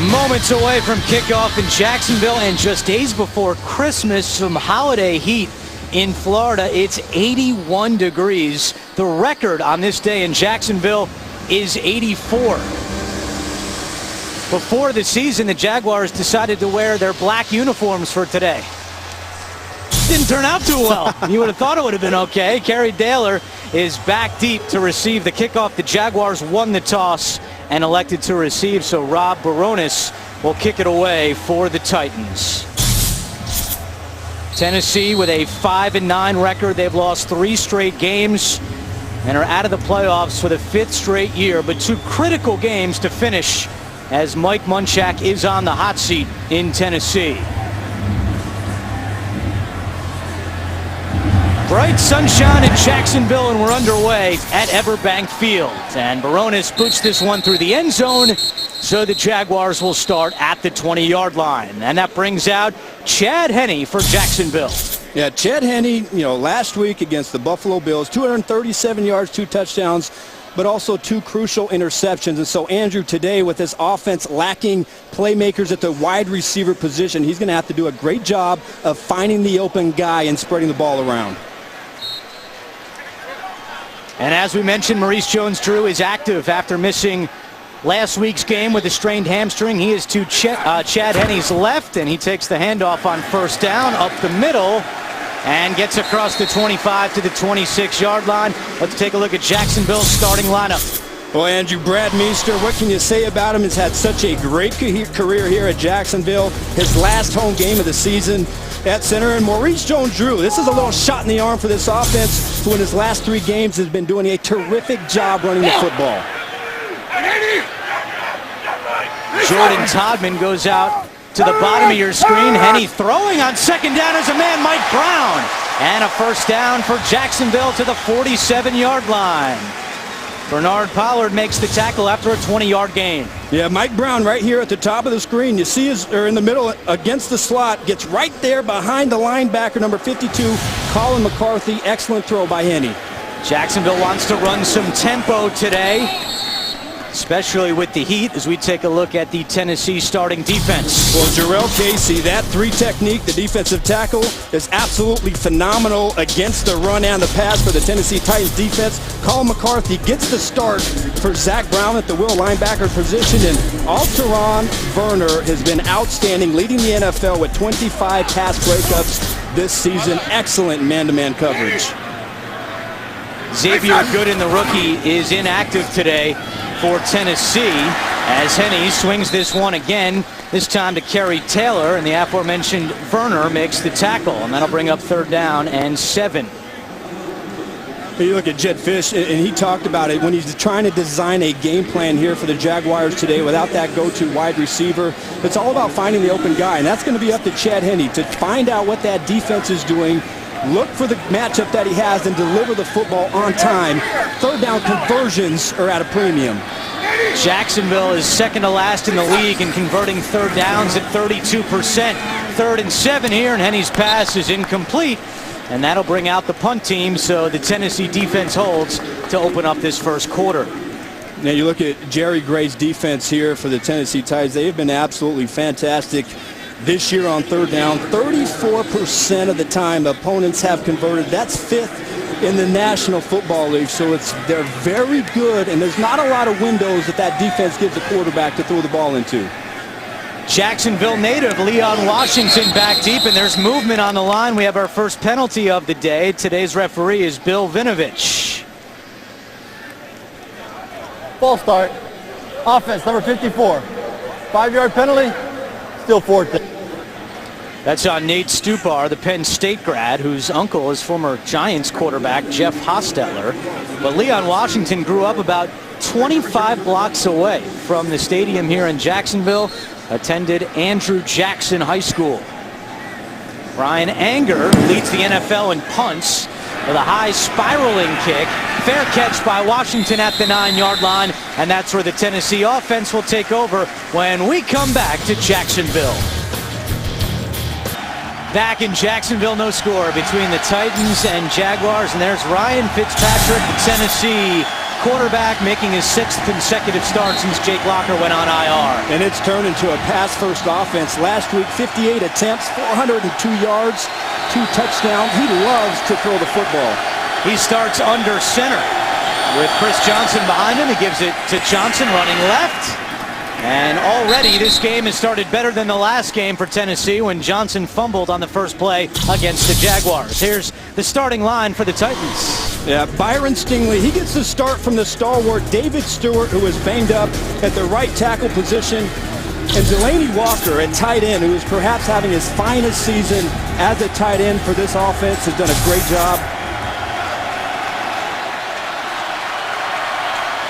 Moments away from kickoff in Jacksonville, and just days before Christmas, some holiday heat in Florida. It's 81 degrees. The record on this day in Jacksonville is 84. Before the season, the Jaguars decided to wear their black uniforms for today. Didn't turn out too well. You would have thought it would have been okay. Kerry Daylor is back deep to receive the kickoff. The Jaguars won the toss and elected to receive, so Rob Baronis will kick it away for the Titans. Tennessee with a 5-9 record. They've lost 3 straight games and are out of the playoffs for the 5th straight year, but 2 critical games to finish as Mike Munchak is on the hot seat in Tennessee. Bright sunshine in Jacksonville, and we're underway at Everbank Field. And Baronis boots this one through the end zone, so the Jaguars will start at the 20-yard line. And that brings out Chad Henne for Jacksonville. Yeah, Chad Henne, last week against the Buffalo Bills, 237 yards, 2 touchdowns, but also 2 crucial interceptions. And so Andrew, today with this offense lacking playmakers at the wide receiver position, he's going to have to do a great job of finding the open guy and spreading the ball around. And as we mentioned, Maurice Jones-Drew is active after missing last week's game with a strained hamstring. He is to Chad Henne's left, and he takes the handoff on first down up the middle and gets across the 25 to the 26-yard line. Let's take a look at Jacksonville's starting lineup. Well, Andrew, Brad Meester, what can you say about him? He's had such a great career here at Jacksonville. His last home game of the season at center. And Maurice Jones-Drew, this is a little shot in the arm for this offense, who in his last 3 games has been doing a terrific job running the football. Jordan Todman goes out to the bottom of your screen. Henne throwing on second down as a man, Mike Brown. And a first down for Jacksonville to the 47-yard line. Bernard Pollard makes the tackle after a 20-yard gain. Yeah, Mike Brown right here at the top of the screen. You see in the middle against the slot, gets right there behind the linebacker, number 52, Colin McCarthy. Excellent throw by Henne. Jacksonville wants to run some tempo today, especially with the heat, as we take a look at the Tennessee starting defense. Well, Jarrell Casey, that 3 technique, the defensive tackle, is absolutely phenomenal against the run and the pass for the Tennessee Titans defense. Colin McCarthy gets the start for Zach Brown at the will linebacker position, and Alteron Werner has been outstanding, leading the NFL with 25 pass breakups this season. Excellent man-to-man coverage. Xavier Gooden, the rookie, is inactive today for Tennessee as Henne swings this one again, this time to Kerry Taylor, and the aforementioned Werner makes the tackle, and that'll bring up 3rd down and 7. You look at Jedd Fisch, and he talked about it when he's trying to design a game plan here for the Jaguars today without that go-to wide receiver. It's all about finding the open guy, and that's going to be up to Chad Henne to find out what that defense is doing, look for the matchup that he has, and deliver the football on time. 3rd down conversions are at a premium. Jacksonville is second to last in the league in converting 3rd downs at 32%. 3rd and 7 here, and Henne's pass is incomplete. And that'll bring out the punt team, so the Tennessee defense holds to open up this first quarter. Now you look at Jerry Gray's defense here for the Tennessee Titans. They have been absolutely fantastic this year on 3rd down. 34% of the time opponents have converted. That's 5th in the National Football League, so they're very good, and there's not a lot of windows that defense gives the quarterback to throw the ball into. Jacksonville native Leon Washington back deep, and there's movement on the line. We have our first penalty of the day. Today's referee is Bill Vinovich. False start. Offense, number 54. 5-yard penalty, still 4th. That's on Nate Stupar, the Penn State grad, whose uncle is former Giants quarterback Jeff Hostetler. But Leon Washington grew up about 25 blocks away from the stadium here in Jacksonville, attended Andrew Jackson High School. Brian Anger leads the NFL in punts with a high spiraling kick. Fair catch by Washington at the 9-yard line, and that's where the Tennessee offense will take over when we come back to Jacksonville. Back in Jacksonville, no score between the Titans and Jaguars, and there's Ryan Fitzpatrick, the Tennessee quarterback, making his 6th consecutive start since Jake Locker went on IR. And it's turned into a pass-first offense. Last week, 58 attempts, 402 yards, 2 touchdowns. He loves to throw the football. He starts under center with Chris Johnson behind him. He gives it to Johnson running left. And already this game has started better than the last game for Tennessee when Johnson fumbled on the first play against the Jaguars. Here's the starting line for the Titans. Yeah, Byron Stingley, he gets the start from the stalwart David Stewart, who is banged up at the right tackle position. And Delanie Walker at tight end, who is perhaps having his finest season as a tight end for this offense, has done a great job.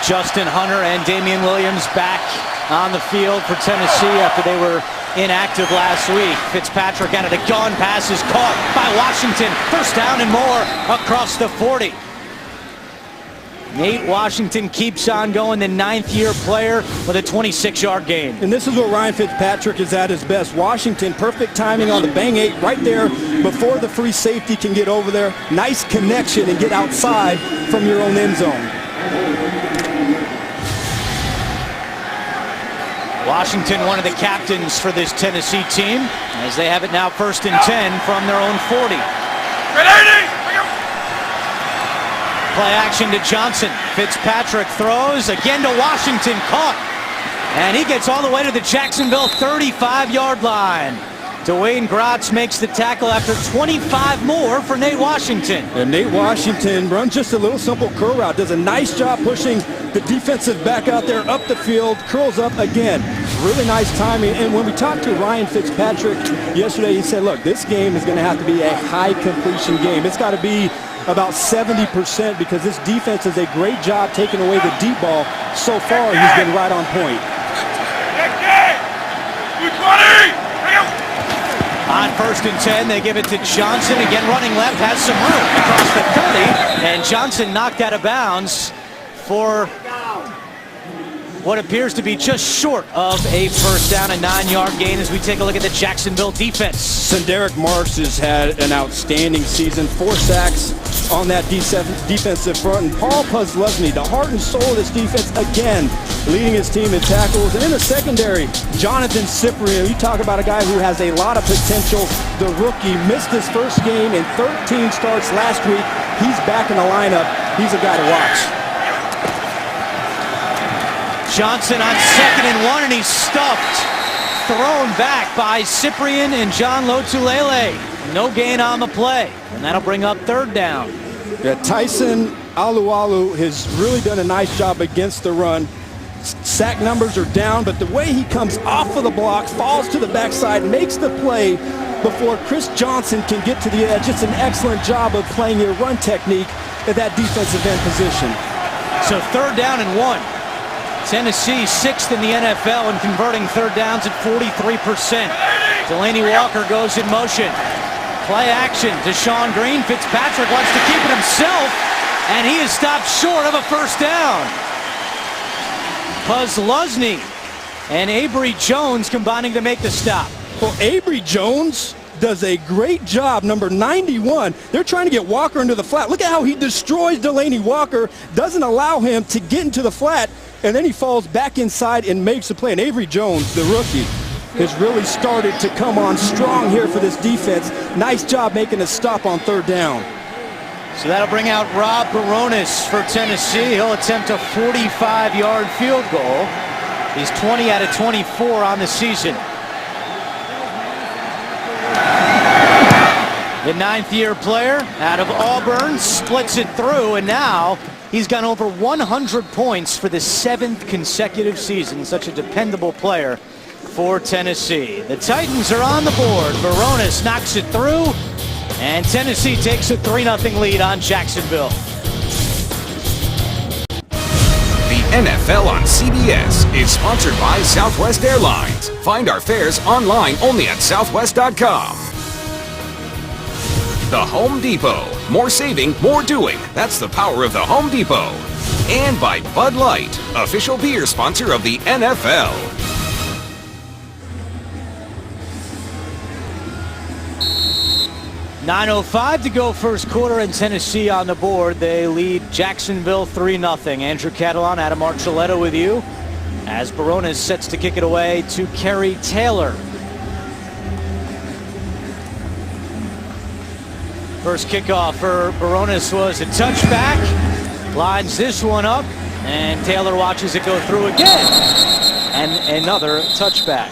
Justin Hunter and Damian Williams back on the field for Tennessee after they were inactive last week. Fitzpatrick out of the gun, pass is caught by Washington. First down and more across the 40. Nate Washington keeps on going, the 9th-year player with a 26-yard gain. And this is where Ryan Fitzpatrick is at his best. Washington, perfect timing on the bang 8 right there before the free safety can get over there. Nice connection and get outside from your own end zone. Washington, one of the captains for this Tennessee team, as they have it now 1st and 10 from their own 40. Play action to Johnson. Fitzpatrick throws again to Washington, caught. And he gets all the way to the Jacksonville 35-yard line. Dwayne Gratz makes the tackle after 25 more for Nate Washington. And Nate Washington runs just a little simple curl route. Does a nice job pushing the defensive back out there up the field. Curls up again. Really nice timing. And when we talked to Ryan Fitzpatrick yesterday, he said, look, this game is going to have to be a high completion game. It's got to be about 70% because this defense does a great job taking away the deep ball. So far, he's been right on point. On 1st and 10, they give it to Johnson. Again, running left, has some room across the 30. And Johnson knocked out of bounds for what appears to be just short of a first down, a 9-yard gain as we take a look at the Jacksonville defense. Derek Marks has had an outstanding season. 4 sacks on that defensive front. And Paul Posluszny, the heart and soul of this defense, again, leading his team in tackles. And in the secondary, Jonathan Cyprien. You talk about a guy who has a lot of potential. The rookie missed his first game in 13 starts last week. He's back in the lineup. He's a guy to watch. Johnson on 2nd and 1, and he's stuffed. Thrown back by Cyprien and John Lotulelei. No gain on the play, and that'll bring up 3rd down. Yeah, Tyson Alualu has really done a nice job against the run. Sack numbers are down, but the way he comes off of the block, falls to the backside, makes the play before Chris Johnson can get to the edge. It's an excellent job of playing your run technique at that defensive end position. So 3rd down and 1. Tennessee 6th in the NFL in converting 3rd downs at 43%. Delanie Walker goes in motion. Play action to Sean Green. Fitzpatrick wants to keep it himself, and he is stopped short of a first down. Posluszny and Avery Jones combining to make the stop. Well, Avery Jones does a great job, number 91. They're trying to get Walker into the flat. Look at how he destroys Delanie Walker, doesn't allow him to get into the flat, and then he falls back inside and makes the play. And Avery Jones, the rookie, has really started to come on strong here for this defense. Nice job making a stop on 3rd down. So that'll bring out Rob Baronis for Tennessee. He'll attempt a 45-yard field goal. He's 20 out of 24 on the season. The 9th-year player out of Auburn splits it through, and now he's gone over 100 points for the 7th consecutive season. Such a dependable player for Tennessee. The Titans are on the board. Baronis knocks it through, and Tennessee takes a 3-0 lead on Jacksonville. The NFL on CBS is sponsored by Southwest Airlines. Find our fares online only at southwest.com. The Home Depot. More saving, more doing. That's the power of the Home Depot. And by Bud Light, official beer sponsor of the NFL. 9:05 to go first quarter, and Tennessee on the board. They lead Jacksonville 3-0. Andrew Catalon, Adam Archuleta with you as Barones sets to kick it away to Kerry Taylor. First kickoff for Barones was a touchback. Lines this one up, and Taylor watches it go through again. And another touchback.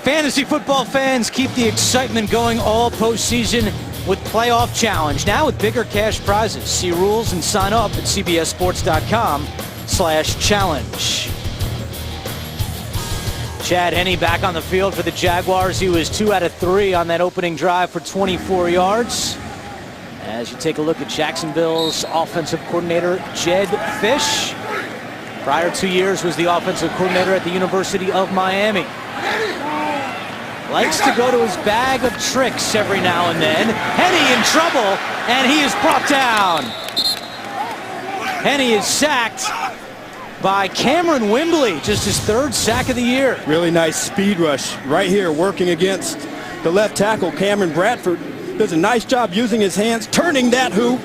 Fantasy football fans, keep the excitement going all postseason with Playoff Challenge. Now with bigger cash prizes. See rules and sign up at cbssports.com/challenge. Chad Henne back on the field for the Jaguars. He was 2 out of 3 on that opening drive for 24 yards. As you take a look at Jacksonville's offensive coordinator, Jedd Fisch. Prior 2 years was the offensive coordinator at the University of Miami. Likes to go to his bag of tricks every now and then. Henne in trouble, and he is brought down. Henne is sacked by Cameron Wimbley, just his 3rd sack of the year. Really nice speed rush right here, working against the left tackle. Cameron Bradford does a nice job using his hands, turning that hoop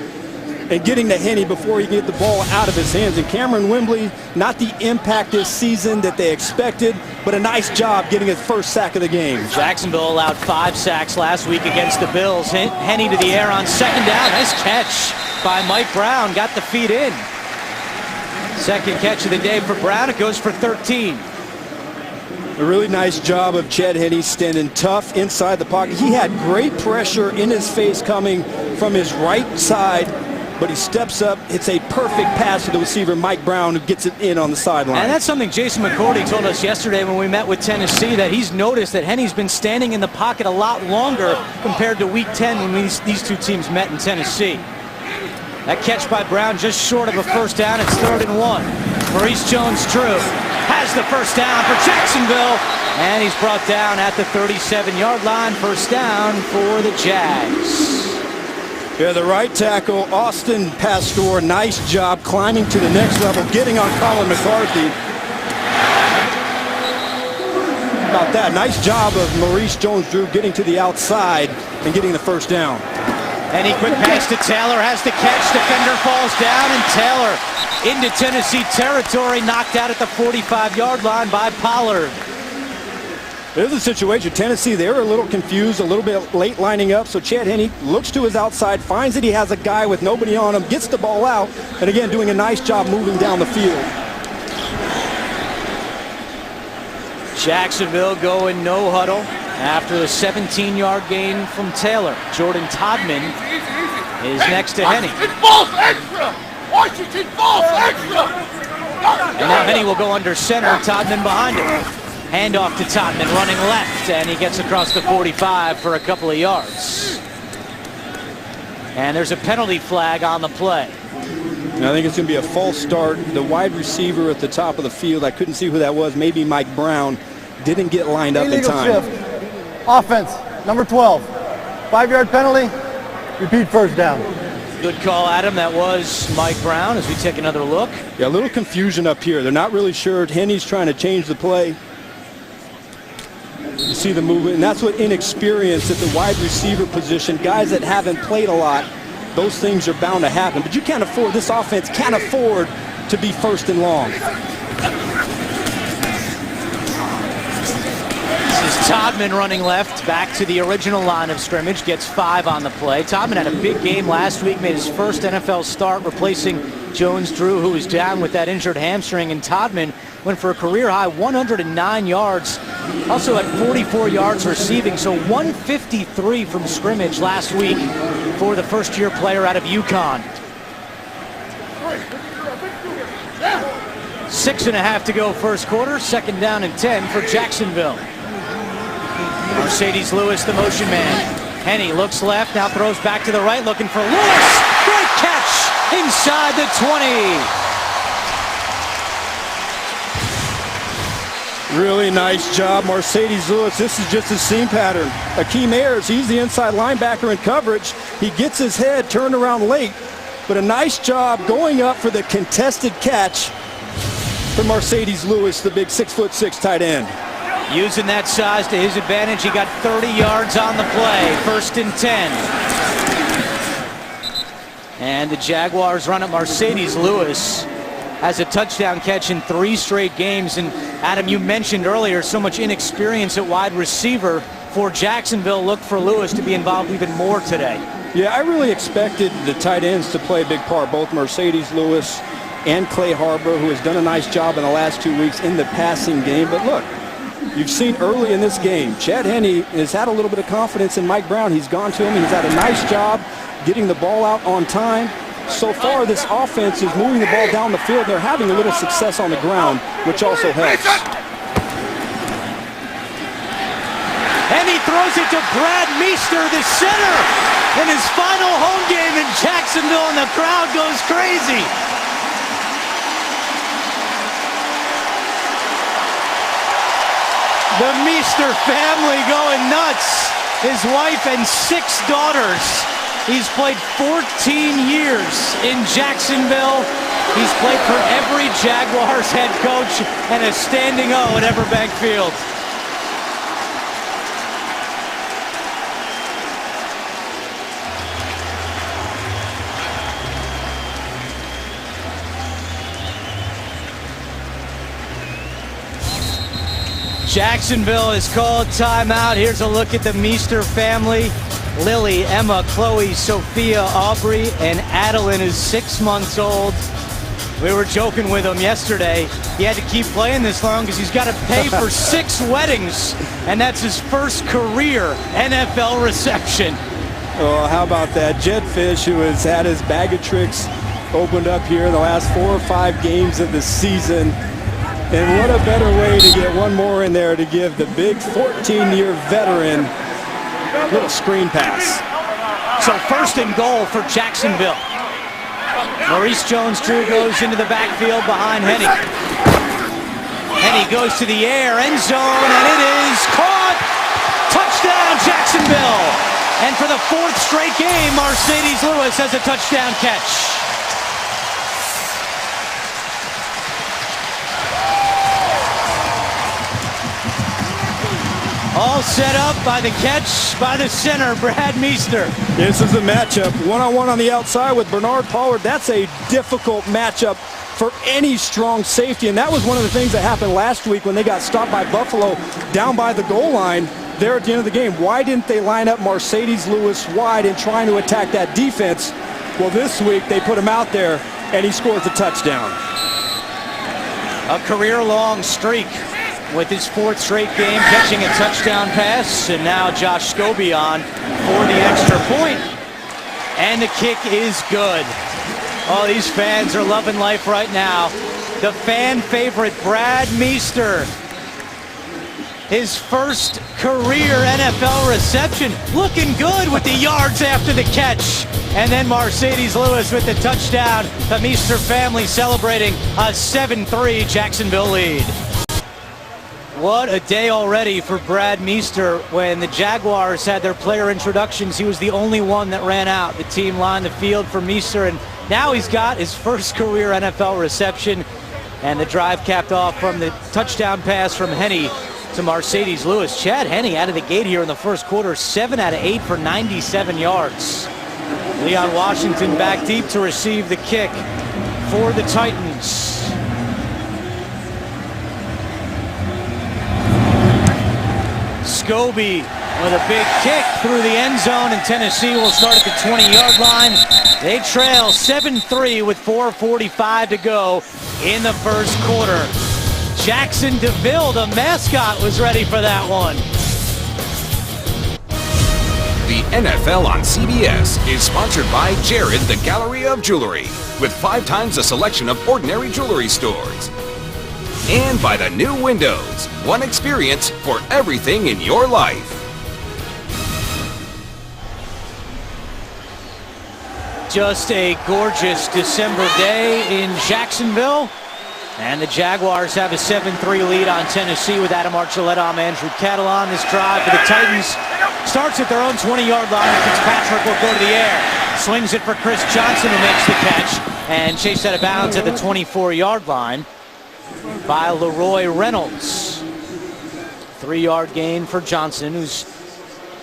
and getting to Henne before he can get the ball out of his hands. And Cameron Wimbley, not the impact this season that they expected, but a nice job getting his 1st sack of the game. Jacksonville allowed 5 sacks last week against the Bills. Henne to the air on 2nd down. Nice catch by Mike Brown. Got the feet in. 2nd catch of the day for Brown. It goes for 13. A really nice job of Chad Henne standing tough inside the pocket. He had great pressure in his face coming from his right side, but he steps up. It's a perfect pass to the receiver, Mike Brown, who gets it in on the sideline. And that's something Jason McCourty told us yesterday when we met with Tennessee, that he's noticed that Henne's been standing in the pocket a lot longer compared to Week 10 when these two teams met in Tennessee. That catch by Brown just short of a 1st down. It's 3rd and 1. Maurice Jones-Drew has the 1st down for Jacksonville, and he's brought down at the 37-yard line. 1st down for the Jags. Yeah, the right tackle, Austin Pastor, nice job climbing to the next level, getting on Colin McCarthy. About that, nice job of Maurice Jones-Drew getting to the outside and getting the 1st down. And he quick pass to Taylor, has the catch, defender falls down, and Taylor into Tennessee territory, knocked out at the 45-yard line by Pollard. There's a situation. Tennessee, they were a little confused, a little bit late lining up, so Chad Henne looks to his outside, finds that he has a guy with nobody on him, gets the ball out, and again, doing a nice job moving down the field. Jacksonville going no huddle after a 17-yard gain from Taylor. Jordan Todman is next to Henne. Washington falls extra! And now Henne will go under center, Todman behind him. Handoff to Todman, running left, and he gets across the 45 for a couple of yards. And there's a penalty flag on the play. And I think it's going to be a false start. The wide receiver at the top of the field, I couldn't see who that was, maybe Mike Brown, didn't get lined up in time. Shift. Offense, number 12. 5-yard penalty, repeat 1st down. Good call, Adam. That was Mike Brown as we take another look. Yeah, a little confusion up here. They're not really sure. Henne's trying to change the play. You see the movement, and that's what inexperience at the wide receiver position, guys that haven't played a lot, those things are bound to happen. But you can't afford, this offense can't afford to be 1st and long. This is Todman running left, back to the original line of scrimmage, gets 5 on the play. Todman had a big game last week, made his 1st NFL start, replacing Jones-Drew, who was down with that injured hamstring, and Todman went for a career-high 109 yards, also had 44 yards receiving, so 153 from scrimmage last week for the 1st-year player out of UConn. 6.5 to go first quarter, 2nd down and 10 for Jacksonville. Marcedes Lewis, the motion man. Henne looks left, now throws back to the right, looking for Lewis. Great catch inside the 20. Really nice job, Marcedes Lewis. This is just a seam pattern. Akeem Ayers, he's the inside linebacker in coverage. He gets his head turned around late, but a nice job going up for the contested catch for Marcedes Lewis, the big 6'6" tight end. Using that size to his advantage, he got 30 yards on the play. 1st and 10. And the Jaguars run it. Marcedes Lewis has a touchdown catch in 3 straight games. And Adam, you mentioned earlier so much inexperience at wide receiver for Jacksonville. Look for Lewis to be involved even more today. Yeah, I really expected the tight ends to play a big part, both Marcedes Lewis and Clay Harbor, who has done a nice job in the last 2 weeks in the passing game. But look, you've seen early in this game, Chad Henne has had a little bit of confidence in Mike Brown. He's gone to him. He's had a nice job getting the ball out on time. So far, this offense is moving the ball down the field. They're having a little success on the ground, which also helps. And he throws it to Brad Meester, the center, in his final home game in Jacksonville, and the crowd goes crazy. The Meester family going nuts. His wife and 6 daughters. He's played 14 years in Jacksonville. He's played for every Jaguars head coach and a standing O at Everbank Field. Jacksonville has called timeout. Here's a look at the Meester family. Lily, Emma, Chloe, Sophia, Aubrey, and Adeline is 6 months old. We were joking with him yesterday. He had to keep playing this long because he's got to pay for 6 weddings, and that's his first career NFL reception. Oh, how about that? Jed Fish, who has had his bag of tricks opened up here in the last 4 or 5 games of the season. And what a better way to get one more in there to give the big 14-year veteran a little screen pass. So 1st and goal for Jacksonville. Maurice Jones-Drew goes into the backfield behind Henne. Henne goes to the air, end zone, and it is caught. Touchdown, Jacksonville. And for the 4th straight game, Marcedes Lewis has a touchdown catch. All set up by the catch by the center, Brad Meester. This is a matchup, one-on-one on the outside with Bernard Pollard. That's a difficult matchup for any strong safety, and that was one of the things that happened last week when they got stopped by Buffalo down by the goal line there at the end of the game. Why didn't they line up Marcedes Lewis wide and trying to attack that defense? Well, this week they put him out there, and he scores a touchdown. A career-long streak with his 4th straight game catching a touchdown pass, and now Josh Scobie on for the extra point. And the kick is good. Oh, these fans are loving life right now. The fan favorite, Brad Meester. His first career NFL reception. Looking good with the yards after the catch. And then Marcedes Lewis with the touchdown. The Meester family celebrating a 7-3 Jacksonville lead. What a day already for Brad Meester. When the Jaguars had their player introductions, he was the only one that ran out. The team lined the field for Meester, and now he's got his first career NFL reception. And the drive capped off from the touchdown pass from Henne to Marcedes Lewis. Chad Henne out of the gate here in the first quarter, 7 out of 8 for 97 yards. Leon Washington back deep to receive the kick for the Titans. Scobie with a big kick through the end zone, and Tennessee will start at the 20-yard line. They trail 7-3 with 4:45 to go in the first quarter. Jackson DeVille, the mascot, was ready for that one. The NFL on CBS is sponsored by Jared, the Gallery of Jewelry, with 5 times the selection of ordinary jewelry stores. And by the new Windows, one experience for everything in your life. Just a gorgeous December day in Jacksonville. And the Jaguars have a 7-3 lead on Tennessee with Adam Archuleta. I'm Andrew Catalon. This drive for the Titans starts at their own 20-yard line. Fitzpatrick will go to the air. Swings it for Chris Johnson, who makes the catch. And chased out of bounds at the 24-yard line by Leroy Reynolds. 3-yard gain for Johnson, who's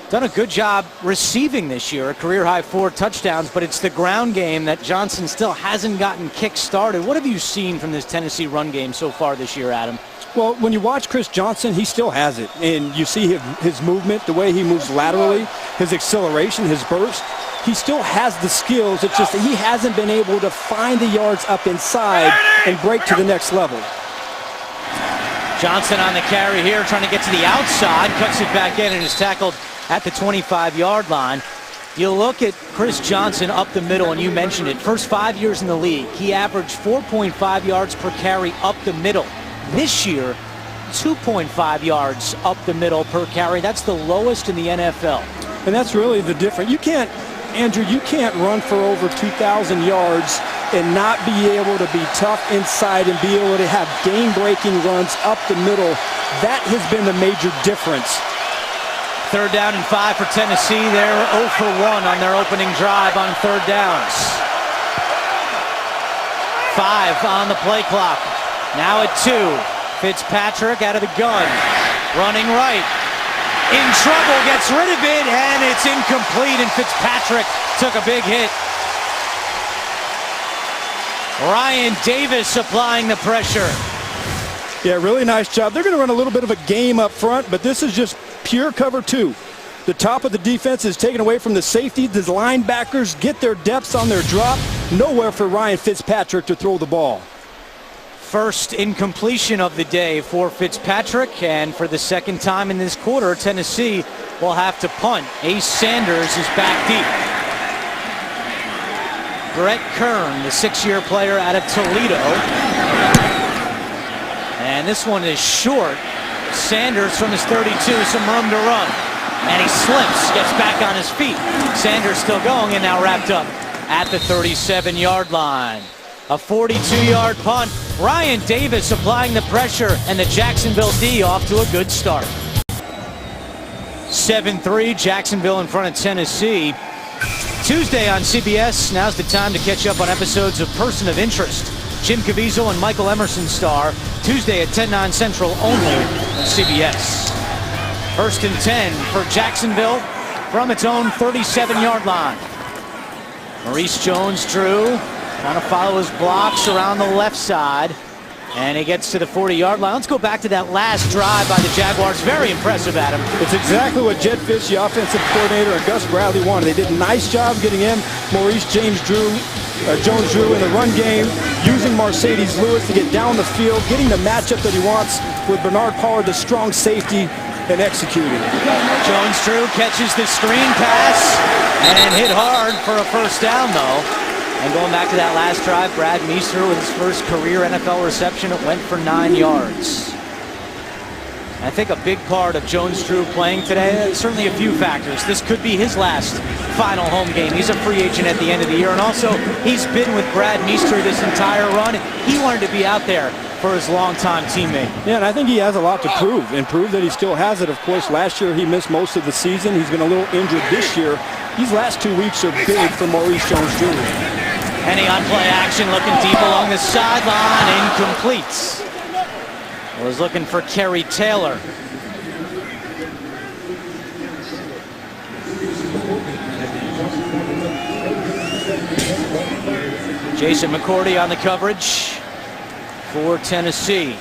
done a good job receiving this year, a career-high 4 touchdowns, but it's the ground game that Johnson still hasn't gotten kick-started. What have you seen from this Tennessee run game so far this year, Adam? Well, when you watch Chris Johnson, he still has it. And you see his movement, the way he moves laterally, his acceleration, his burst. He still has the skills. It's just that he hasn't been able to find the yards up inside and break to the next level. Johnson on the carry here, trying to get to the outside, cuts it back in and is tackled at the 25-yard line. You look at Chris Johnson up the middle, and you mentioned it. First 5 years in the league, he averaged 4.5 yards per carry up the middle. This year, 2.5 yards up the middle per carry. That's the lowest in the NFL. And that's really the difference. You can't, Andrew, you can't run for over 2,000 yards and not be able to be tough inside and be able to have game-breaking runs up the middle. That has been the major difference. 3rd down and 5 for Tennessee. They're 0 for 1 on their opening drive on 3rd downs. 5 on the play clock. Now at 2. Fitzpatrick out of the gun. Running right. In trouble, gets rid of it, and it's incomplete, and Fitzpatrick took a big hit. Ryan Davis applying the pressure. Yeah, really nice job. They're going to run a little bit of a game up front, but this is just pure cover 2. The top of the defense is taken away from the safety. The linebackers get their depths on their drop. Nowhere for Ryan Fitzpatrick to throw the ball. First incompletion of the day for Fitzpatrick, and for the second time in this quarter, Tennessee will have to punt. Ace Sanders is back deep. Brett Kern, the 6-year player out of Toledo. And this one is short. Sanders from his 32, some room to run. And he slips, gets back on his feet. Sanders still going and now wrapped up at the 37-yard line. A 42-yard punt. Ryan Davis applying the pressure, and the Jacksonville D off to a good start. 7-3, Jacksonville in front of Tennessee. Tuesday on CBS, now's the time to catch up on episodes of Person of Interest. Jim Caviezel and Michael Emerson star, Tuesday at 10/9 Central, only on CBS. 1st and 10 for Jacksonville from its own 37-yard line. Maurice Jones-Drew trying to follow his blocks around the left side, and he gets to the 40-yard line. Let's go back to that last drive by the Jaguars. Very impressive, Adam. It's exactly what Jed Fish, the offensive coordinator, and Gus Bradley wanted. They did a nice job getting him, Maurice Jones-Drew in the run game, using Mercedes Lewis to get down the field, getting the matchup that he wants with Bernard Pollard, the strong safety, and executing. Jones-Drew catches the screen pass and hit hard for a 1st down, though. And going back to that last drive, Brad Meester with his first career NFL reception, it went for 9 yards. I think a big part of Jones-Drew playing today, certainly a few factors. This could be his last final home game. He's a free agent at the end of the year, and also he's been with Brad Meester this entire run. He wanted to be out there for his longtime teammate. Yeah, and I think he has a lot to prove, and prove that he still has it. Of course, last year he missed most of the season. He's been a little injured this year. These last 2 weeks are big for Maurice Jones-Drew. Henny on play action, looking deep along the sideline, incomplete. Was looking for Kerry Taylor. Jason McCourty on the coverage for Tennessee.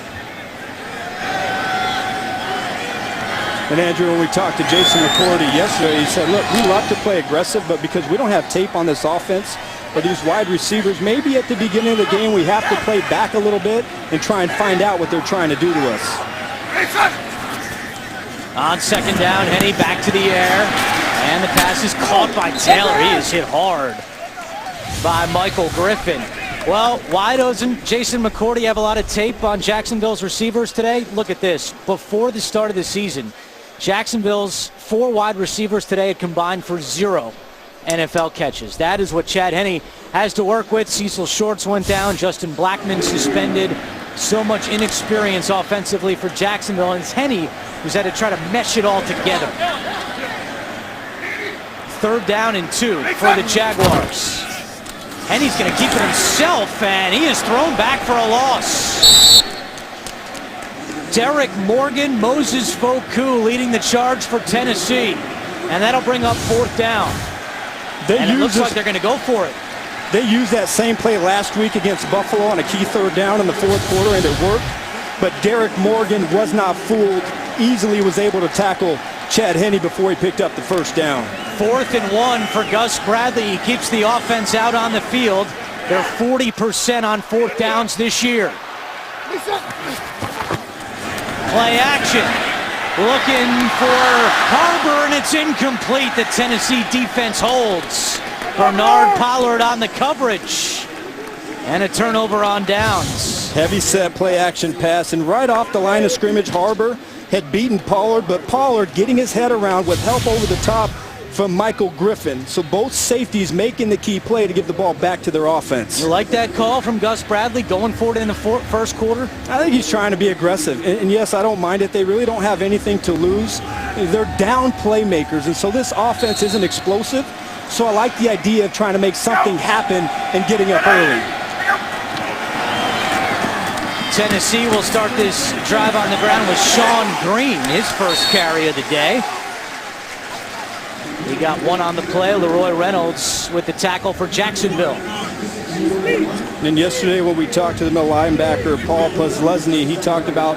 And Andrew, when we talked to Jason McCourty yesterday, he said, look, we love to play aggressive, but because we don't have tape on this offense, or these wide receivers, maybe at the beginning of the game we have to play back a little bit and try and find out what they're trying to do to us. On 2nd down, Henny back to the air, and the pass is caught by Taylor. He is hit hard by Michael Griffin. Well, why doesn't Jason McCourty have a lot of tape on Jacksonville's receivers today? Look at this. Before the start of the season, Jacksonville's 4 wide receivers today had combined for 0 NFL catches. That is what Chad Henne has to work with. Cecil Shorts went down. Justin Blackmon suspended. So much inexperience offensively for Jacksonville, and it's Henne who's had to try to mesh it all together. 3rd down and 2 for the Jaguars. Henne's going to keep it himself, and he is thrown back for a loss. Derek Morgan, Moses Foku leading the charge for Tennessee. And that'll bring up 4th down. And it looks like they're going to go for it. They used that same play last week against Buffalo on a key 3rd down in the 4th quarter, and it worked. But Derek Morgan was not fooled. Easily was able to tackle Chad Henne before he picked up the 1st down. 4th and 1 for Gus Bradley. He keeps the offense out on the field. They're 40% on 4th downs this year. Play action. Looking for Harbor, and it's incomplete. The Tennessee defense holds. Bernard Pollard on the coverage. And a turnover on downs. Heavy set play action pass, and right off the line of scrimmage, Harbor had beaten Pollard, but Pollard getting his head around with help over the top from Michael Griffin. So both safeties making the key play to give the ball back to their offense. You like that call from Gus Bradley going for it in the 1st quarter? I think he's trying to be aggressive. And yes, I don't mind it. They really don't have anything to lose. They're down playmakers, and so this offense isn't explosive. So I like the idea of trying to make something happen and getting up early. Tennessee will start this drive on the ground with Sean Green, his first carry of the day. He got 1 on the play. Leroy Reynolds with the tackle for Jacksonville. And yesterday when we talked to the middle linebacker, Paul Posluszny, he talked about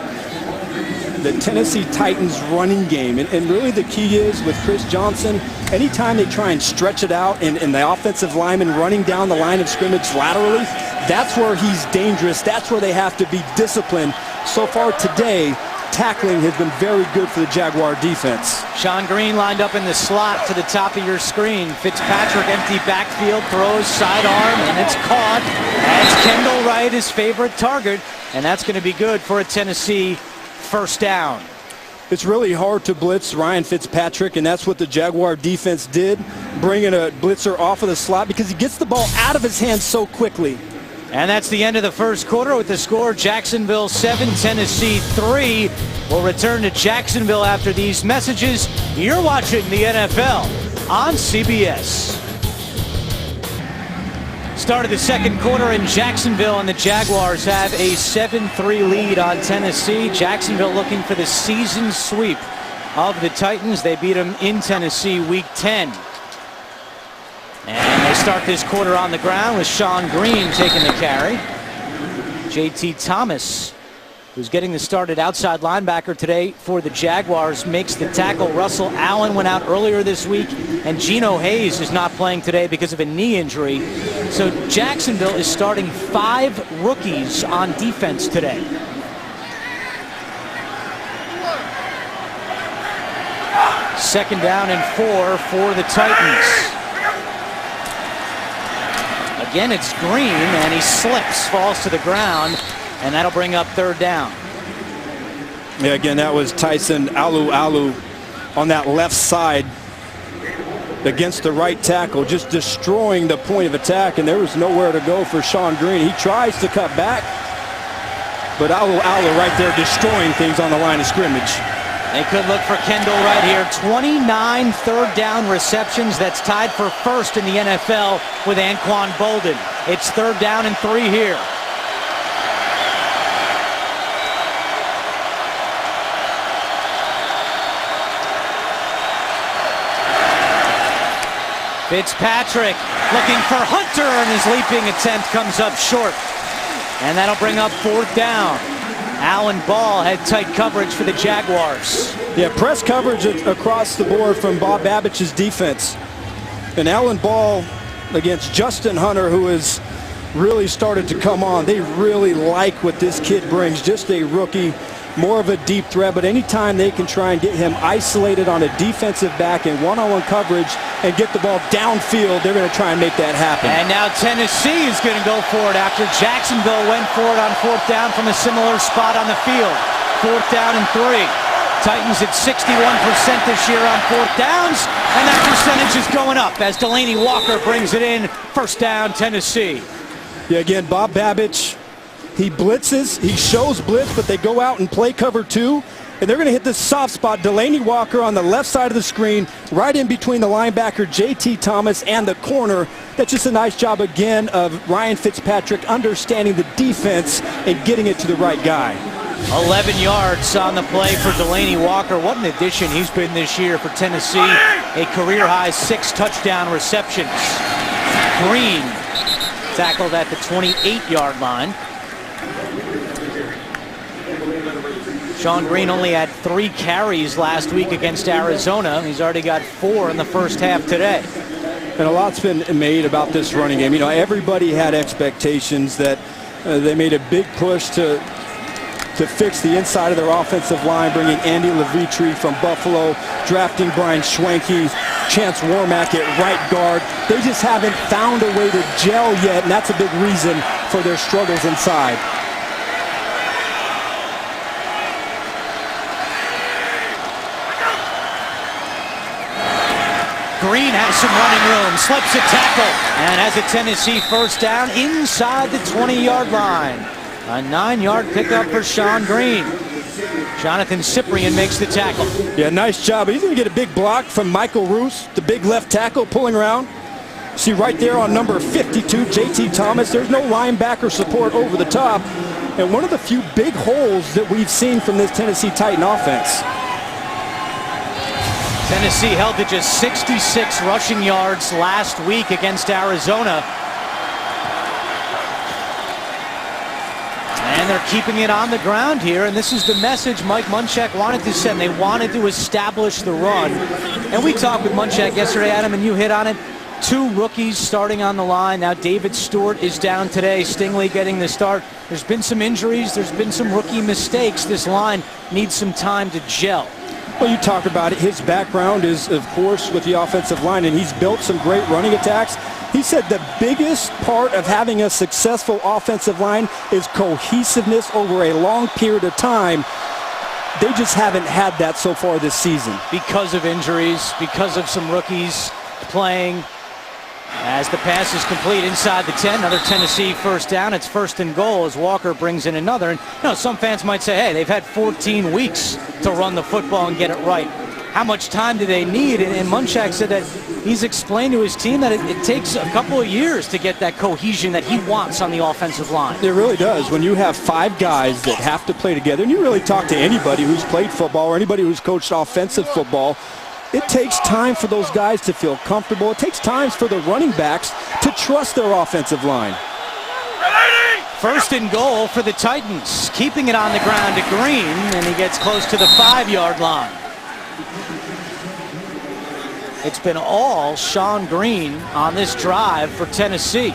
the Tennessee Titans running game. And really the key is with Chris Johnson, anytime they try and stretch it out and the offensive lineman running down the line of scrimmage laterally, that's where he's dangerous. That's where they have to be disciplined. So far today, tackling has been very good for the Jaguar defense. Sean Green lined up in the slot to the top of your screen. Fitzpatrick empty backfield, throws sidearm, and it's caught. That's Kendall Wright, his favorite target, and that's going to be good for a Tennessee 1st down. It's really hard to blitz Ryan Fitzpatrick, and that's what the Jaguar defense did, bringing a blitzer off of the slot because he gets the ball out of his hands so quickly. And that's the end of the 1st quarter with the score Jacksonville 7, Tennessee 3. We'll return to Jacksonville after these messages. You're watching the NFL on CBS. Start of the 2nd quarter in Jacksonville, and the Jaguars have a 7-3 lead on Tennessee. Jacksonville looking for the season sweep of the Titans. They beat them in Tennessee week 10. And they start this quarter on the ground with Sean Green taking the carry. J.T. Thomas, who's getting the start at outside linebacker today for the Jaguars, makes the tackle. Russell Allen went out earlier this week, and Geno Hayes is not playing today because of a knee injury. So Jacksonville is starting 5 rookies on defense today. Second down and 4 for the Titans. Again, it's Green, and he slips, falls to the ground, and that'll bring up 3rd down. Yeah, again, that was Tyson Alualu on that left side against the right tackle, just destroying the point of attack, and there was nowhere to go for Sean Green. He tries to cut back, but Alualu right there destroying things on the line of scrimmage. They could look for Kendall right here. 29 3rd down receptions. That's tied for 1st in the NFL with Anquan Boldin. It's 3rd down and 3 here. Fitzpatrick looking for Hunter, and his leaping attempt comes up short. And that'll bring up 4th down. Alan Ball had tight coverage for the Jaguars. Yeah, press coverage across the board from Bob Babbich's defense. And Alan Ball against Justin Hunter, who has really started to come on. They really like what this kid brings. Just a rookie, more of a deep threat, but anytime they can try and get him isolated on a defensive back in one-on-one coverage and get the ball downfield, they're going to try and make that happen. And now Tennessee is going to go for it after Jacksonville went for it on 4th down from a similar spot on the field. 4th down and 3. Titans at 61% this year on 4th downs, and that percentage is going up as Delaney Walker brings it in. 1st down, Tennessee. Yeah, again, Bob Babich, he blitzes, he shows blitz, but they go out and play cover 2, and they're going to hit this soft spot. Delaney Walker on the left side of the screen, right in between the linebacker, J.T. Thomas, and the corner. That's just a nice job, again, of Ryan Fitzpatrick understanding the defense and getting it to the right guy. 11 yards on the play for Delanie Walker. What an addition he's been this year for Tennessee. A career-high 6 touchdown receptions. Green tackled at the 28-yard line. Sean Green only had 3 carries last week against Arizona. He's already got 4 in the first half today. And a lot's been made about this running game. You know, everybody had expectations that they made a big push to fix the inside of their offensive line, bringing Andy Levitre from Buffalo, drafting Brian Schwenke, Chance Warmack at right guard. They just haven't found a way to gel yet, and that's a big reason for their struggles inside. Green has some running room, slips a tackle, and has a Tennessee first down inside the 20-yard line. A 9-yard pickup for Sean Green. Jonathan Cyprien makes the tackle. Yeah, nice job. He's going to get a big block from Michael Roos, the big left tackle, pulling around. See right there on number 52, J.T. Thomas. There's no linebacker support over the top. And one of the few big holes that we've seen from this Tennessee Titan offense. Tennessee held to just 66 rushing yards last week against Arizona. And they're keeping it on the ground here, and this is the message Mike Munchak wanted to send. They wanted to establish the run. And we talked with Munchak yesterday, Adam, and you hit on it. 2 rookies starting on the line. Now David Stewart is down today. Stingley getting the start. There's been some injuries. There's been some rookie mistakes. This line needs some time to gel. Well, you talk about it. His background is, of course, with the offensive line, and he's built some great running attacks. He said the biggest part of having a successful offensive line is cohesiveness over a long period of time. They just haven't had that so far this season. Because of injuries, because of some rookies playing. As the pass is complete inside the 10, another Tennessee first down. It's 1st and goal as Walker brings in another. And you know, some fans might say, hey, they've had 14 weeks to run the football and get it right. How much time do they need? And Munchak said that he's explained to his team that it takes a couple of years to get that cohesion that he wants on the offensive line. It really does. When you have 5 guys that have to play together, and you really talk to anybody who's played football or anybody who's coached offensive football, it takes time for those guys to feel comfortable. It takes time for the running backs to trust their offensive line. 1st and goal for the Titans. Keeping it on the ground to Green, and he gets close to the 5-yard line. It's been all Sean Green on this drive for Tennessee.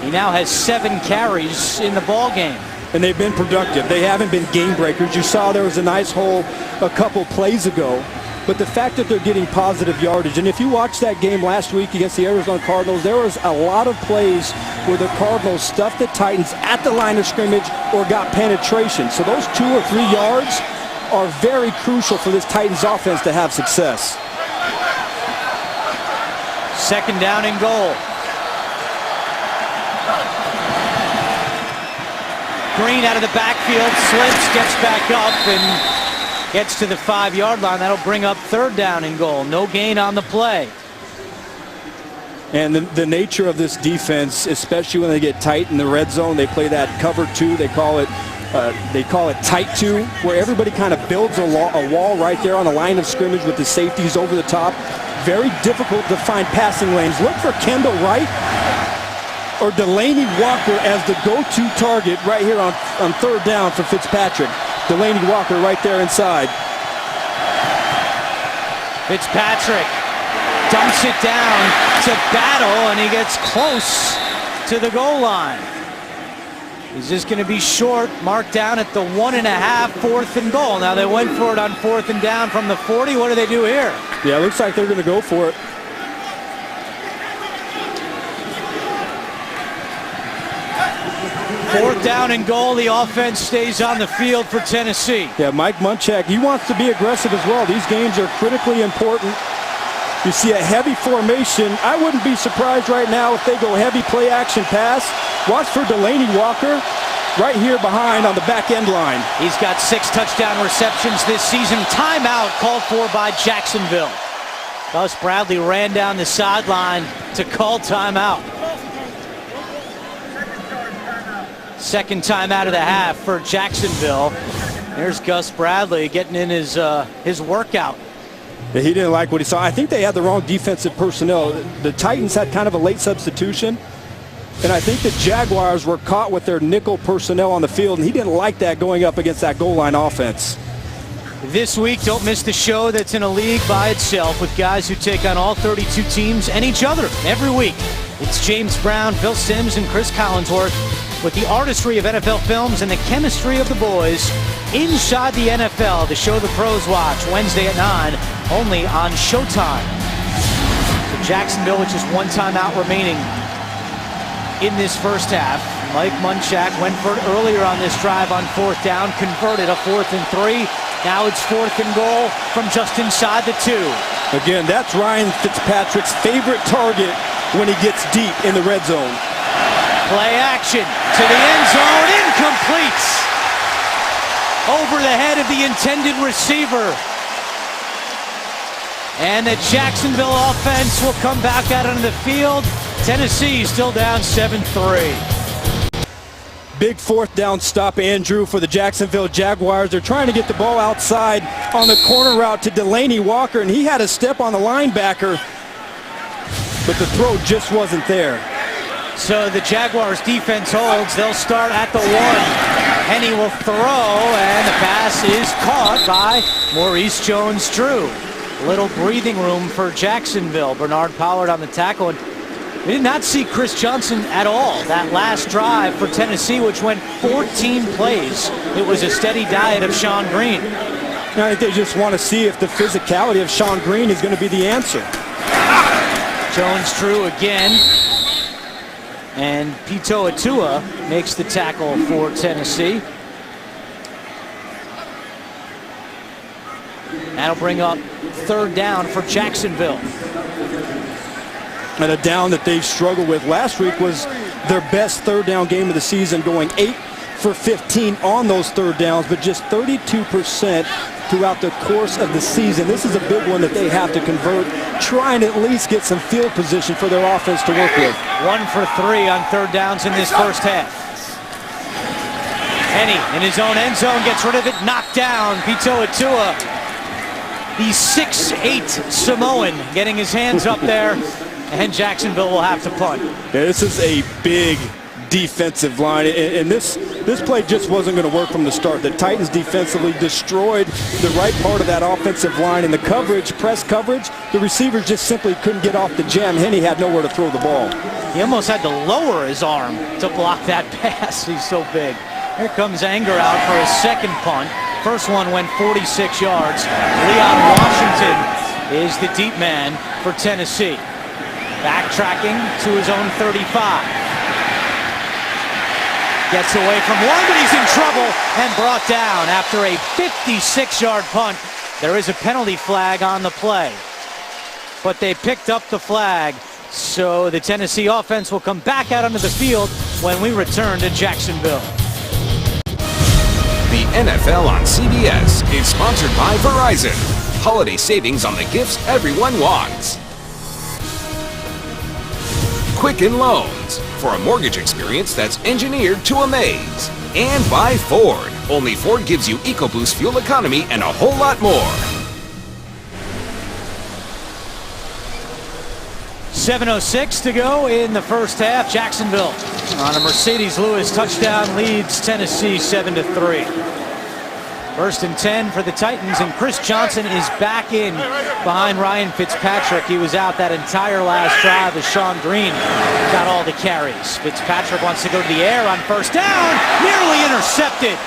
He now has 7 carries in the ball game. And they've been productive. They haven't been game breakers. You saw there was a nice hole a couple plays ago. But the fact that they're getting positive yardage, and if you watched that game last week against the Arizona Cardinals, there was a lot of plays where the Cardinals stuffed the Titans at the line of scrimmage or got penetration. So those 2 or 3 yards are very crucial for this Titans offense to have success. 2nd down and goal. Green out of the backfield, slips, gets back up, and gets to the 5-yard line. That'll bring up 3rd down and goal. No gain on the play. And the nature of this defense, especially when they get tight in the red zone, they play that cover 2. They call it tight 2, where everybody kind of builds a wall right there on the line of scrimmage with the safeties over the top. Very difficult to find passing lanes. Look for Kendall Wright or Delanie Walker as the go-to target right here on 3rd down for Fitzpatrick. Delanie Walker right there inside. Fitzpatrick dumps it down to Battle, and he gets close to the goal line. Is this going to be short? Marked down at the 1.5, 4th and goal. Now they went for it on 4th and down from the 40. What do they do here? Yeah, it looks like they're going to go for it. Fourth down and goal. The offense stays on the field for Tennessee. Yeah, Mike Munchak, he wants to be aggressive as well. These games are critically important. You see a heavy formation. I wouldn't be surprised right now if they go heavy play action pass. Watch for Delanie Walker right here behind on the back end line. He's got 6 touchdown receptions this season. Timeout called for by Jacksonville. Gus Bradley ran down the sideline to call timeout. Second time out of the half for Jacksonville. There's Gus Bradley getting in his workout. Yeah, he didn't like what he saw. I think they had the wrong defensive personnel. The Titans had kind of a late substitution, and I think the Jaguars were caught with their nickel personnel on the field, and he didn't like that going up against that goal line offense. This week, don't miss the show that's in a league by itself with guys who take on all 32 teams and each other every week. It's James Brown, Phil Simms, and Chris Collinsworth with the artistry of NFL films and the chemistry of the boys inside the NFL, the show the pros watch Wednesday at 9, only on Showtime. So Jacksonville, which is one timeout remaining in this first half. Mike Munchak went for it earlier on this drive on fourth down, converted a 4th and 3. Now it's 4th and goal from just inside the 2. Again, that's Ryan Fitzpatrick's favorite target when he gets deep in the red zone. Play action to the end zone, incomplete. Over the head of the intended receiver. And the Jacksonville offense will come back out onto the field. Tennessee still down 7-3. Big 4th down stop, Andrew, for the Jacksonville Jaguars. They're trying to get the ball outside on the corner route to Delanie Walker, and he had a step on the linebacker, but the throw just wasn't there. So the Jaguars defense holds. They'll start at the 1. Henny will throw, and the pass is caught by Maurice Jones-Drew. Little breathing room for Jacksonville. Bernard Pollard on the tackle. And we did not see Chris Johnson at all that last drive for Tennessee, which went 14 plays. It was a steady diet of Sean Green. I think they just want to see if the physicality of Sean Green is going to be the answer. Jones-Drew again. And Pito Atua makes the tackle for Tennessee. That'll bring up 3rd down for Jacksonville. And a down that they've struggled with. Last week was their best 3rd down game of the season, going 8 for 15 on those 3rd downs, but just 32% throughout the course of the season. This is a big one that they have to convert, try and at least get some field position for their offense to work with. 1 for 3 on 3rd downs in this first half. Henny in his own end zone gets rid of it, knocked down. Pito Atua, the 6'8" Samoan, getting his hands up there, and Jacksonville will have to punt. Yeah, this is a big defensive line, and this play just wasn't going to work from the start. The Titans defensively destroyed the right part of that offensive line, and the coverage, press coverage, the receivers just simply couldn't get off the jam. Henny had nowhere to throw the ball. He almost had to lower his arm to block that pass. He's so big. Here comes Anger out for his 2nd punt. First one went 46 yards. Leon Washington is the deep man for Tennessee. Backtracking to his own 35. Gets away from one, but he's in trouble and brought down after a 56-yard punt. There is a penalty flag on the play, but they picked up the flag, so the Tennessee offense will come back out onto the field when we return to Jacksonville. The NFL on CBS is sponsored by Verizon. Holiday savings on the gifts everyone wants. Quicken Loans, for a mortgage experience that's engineered to amaze. And by Ford. Only Ford gives you EcoBoost fuel economy and a whole lot more. 7:06 to go in the first half. Jacksonville on a Mercedes Lewis touchdown leads Tennessee 7-3. 1st and 10 for the Titans, and Chris Johnson is back in behind Ryan Fitzpatrick. He was out that entire last drive as Sean Green got all the carries. Fitzpatrick wants to go to the air on 1st down, nearly intercepted.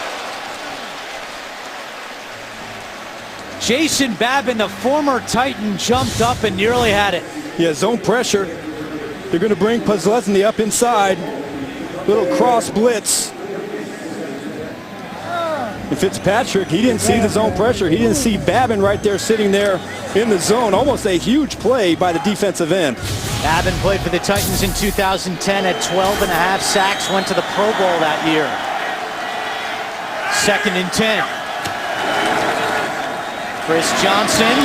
Jason Babin, the former Titan, jumped up and nearly had it. Yeah, zone pressure. They're going to bring Posluszny up inside. Little cross blitz. And Fitzpatrick, he didn't see the zone pressure. He didn't see Babin right there sitting there in the zone. Almost a huge play by the defensive end. Babin played for the Titans in 2010 at 12.5 sacks, went to the Pro Bowl that year. 2nd and 10. Chris Johnson,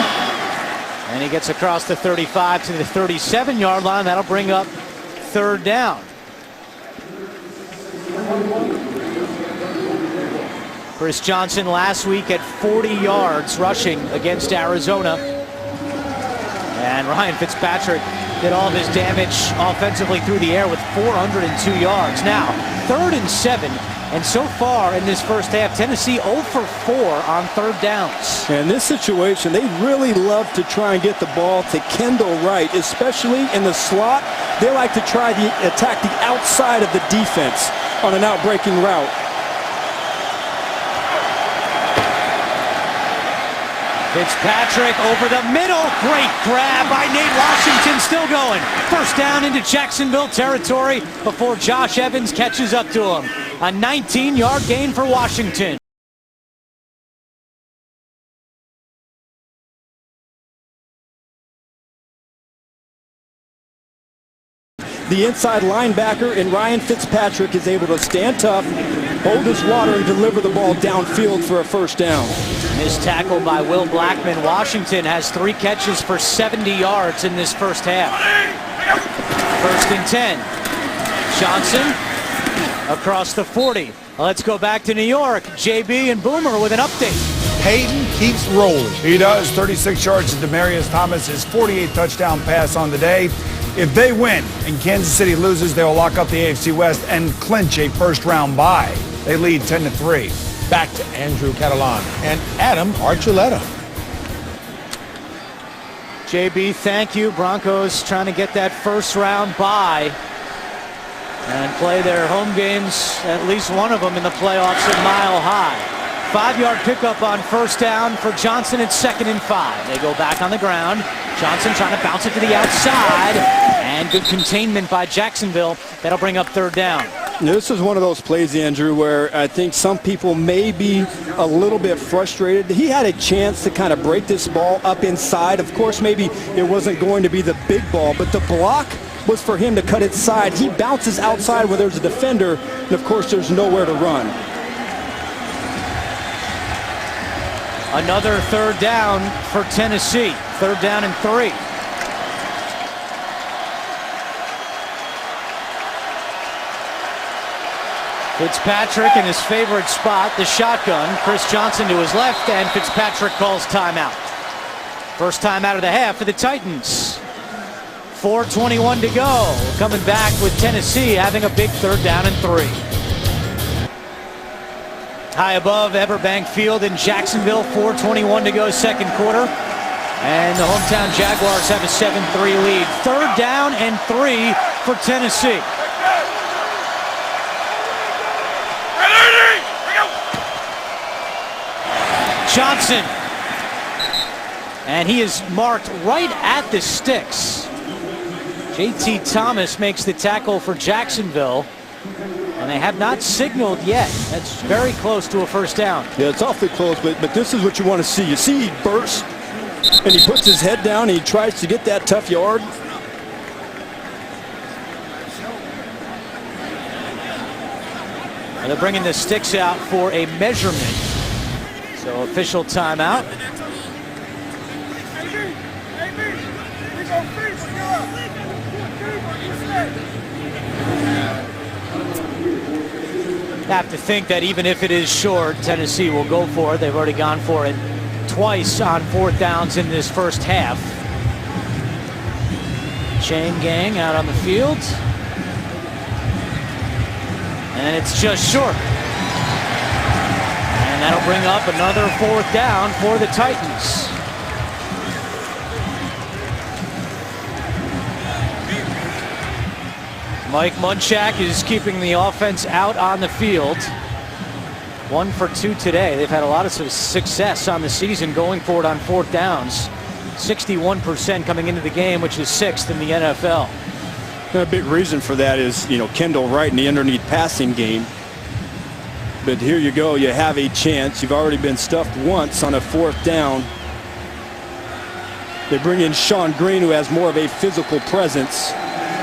and he gets across the 35 to the 37-yard line. That'll bring up 3rd down. Chris Johnson last week at 40 yards rushing against Arizona. And Ryan Fitzpatrick did all of his damage offensively through the air with 402 yards. Now, 3rd and 7. And so far in this first half, Tennessee 0 for 4 on 3rd downs. In this situation, they really love to try and get the ball to Kendall Wright, especially in the slot. They like to try to attack the outside of the defense on an out-breaking route. Fitzpatrick over the middle. Great grab by Nate Washington, still going. First down into Jacksonville territory before Josh Evans catches up to him. A 19-yard gain for Washington. The inside linebacker in Ryan Fitzpatrick is able to stand tough, hold his water, and deliver the ball downfield for a first down. Missed tackle by Will Blackman. Washington has 3 catches for 70 yards in this first half. 1st and 10. Johnson across the 40. Let's go back to New York. JB and Boomer with an update. Peyton keeps rolling. He does. 36 yards to Demaryius Thomas, his 48th touchdown pass on the day. If they win and Kansas City loses, they'll lock up the AFC West and clinch a first-round bye. They lead 10-3. Back to Andrew Catalan and Adam Archuleta. JB, thank you. Broncos trying to get that first-round bye and play their home games, at least one of them in the playoffs at Mile High. 5-yard pickup on first down for Johnson at 2nd and 5. They go back on the ground. Johnson trying to bounce it to the outside. And good containment by Jacksonville. That'll bring up 3rd down. This is one of those plays, Andrew, where I think some people may be a little bit frustrated. He had a chance to kind of break this ball up inside. Of course, maybe it wasn't going to be the big ball, but the block was for him to cut it side. He bounces outside where there's a defender, and of course there's nowhere to run. Another 3rd down for Tennessee. 3rd down and 3. Fitzpatrick in his favorite spot, the shotgun. Chris Johnson to his left, and Fitzpatrick calls timeout. First time out of the half for the Titans. 4:21 to go. Coming back with Tennessee having a big 3rd down and 3. High above Everbank Field in Jacksonville. 4:21 to go, 2nd quarter. And the hometown Jaguars have a 7-3 lead. 3rd down and 3 for Tennessee. Johnson. And he is marked right at the sticks. J.T. Thomas makes the tackle for Jacksonville. And they have not signaled yet. That's very close to a first down. Yeah, it's awfully close, but this is what you want to see. You see he bursts, and he puts his head down, and he tries to get that tough yard. And they're bringing the sticks out for a measurement. So official timeout. Have to think that even if it is short, Tennessee will go for it. They've already gone for it twice on 4th downs in this first half. Chain gang out on the field. And it's just short. And that'll bring up another 4th down for the Titans. Mike Munchak is keeping the offense out on the field. 1 for 2 today. They've had a lot of success on the season going for it on 4th downs. 61% coming into the game, which is 6th in the NFL. And a big reason for that is, Kendall Wright in the underneath passing game. But here you go. You have a chance. You've already been stuffed once on a 4th down. They bring in Sean Green, who has more of a physical presence.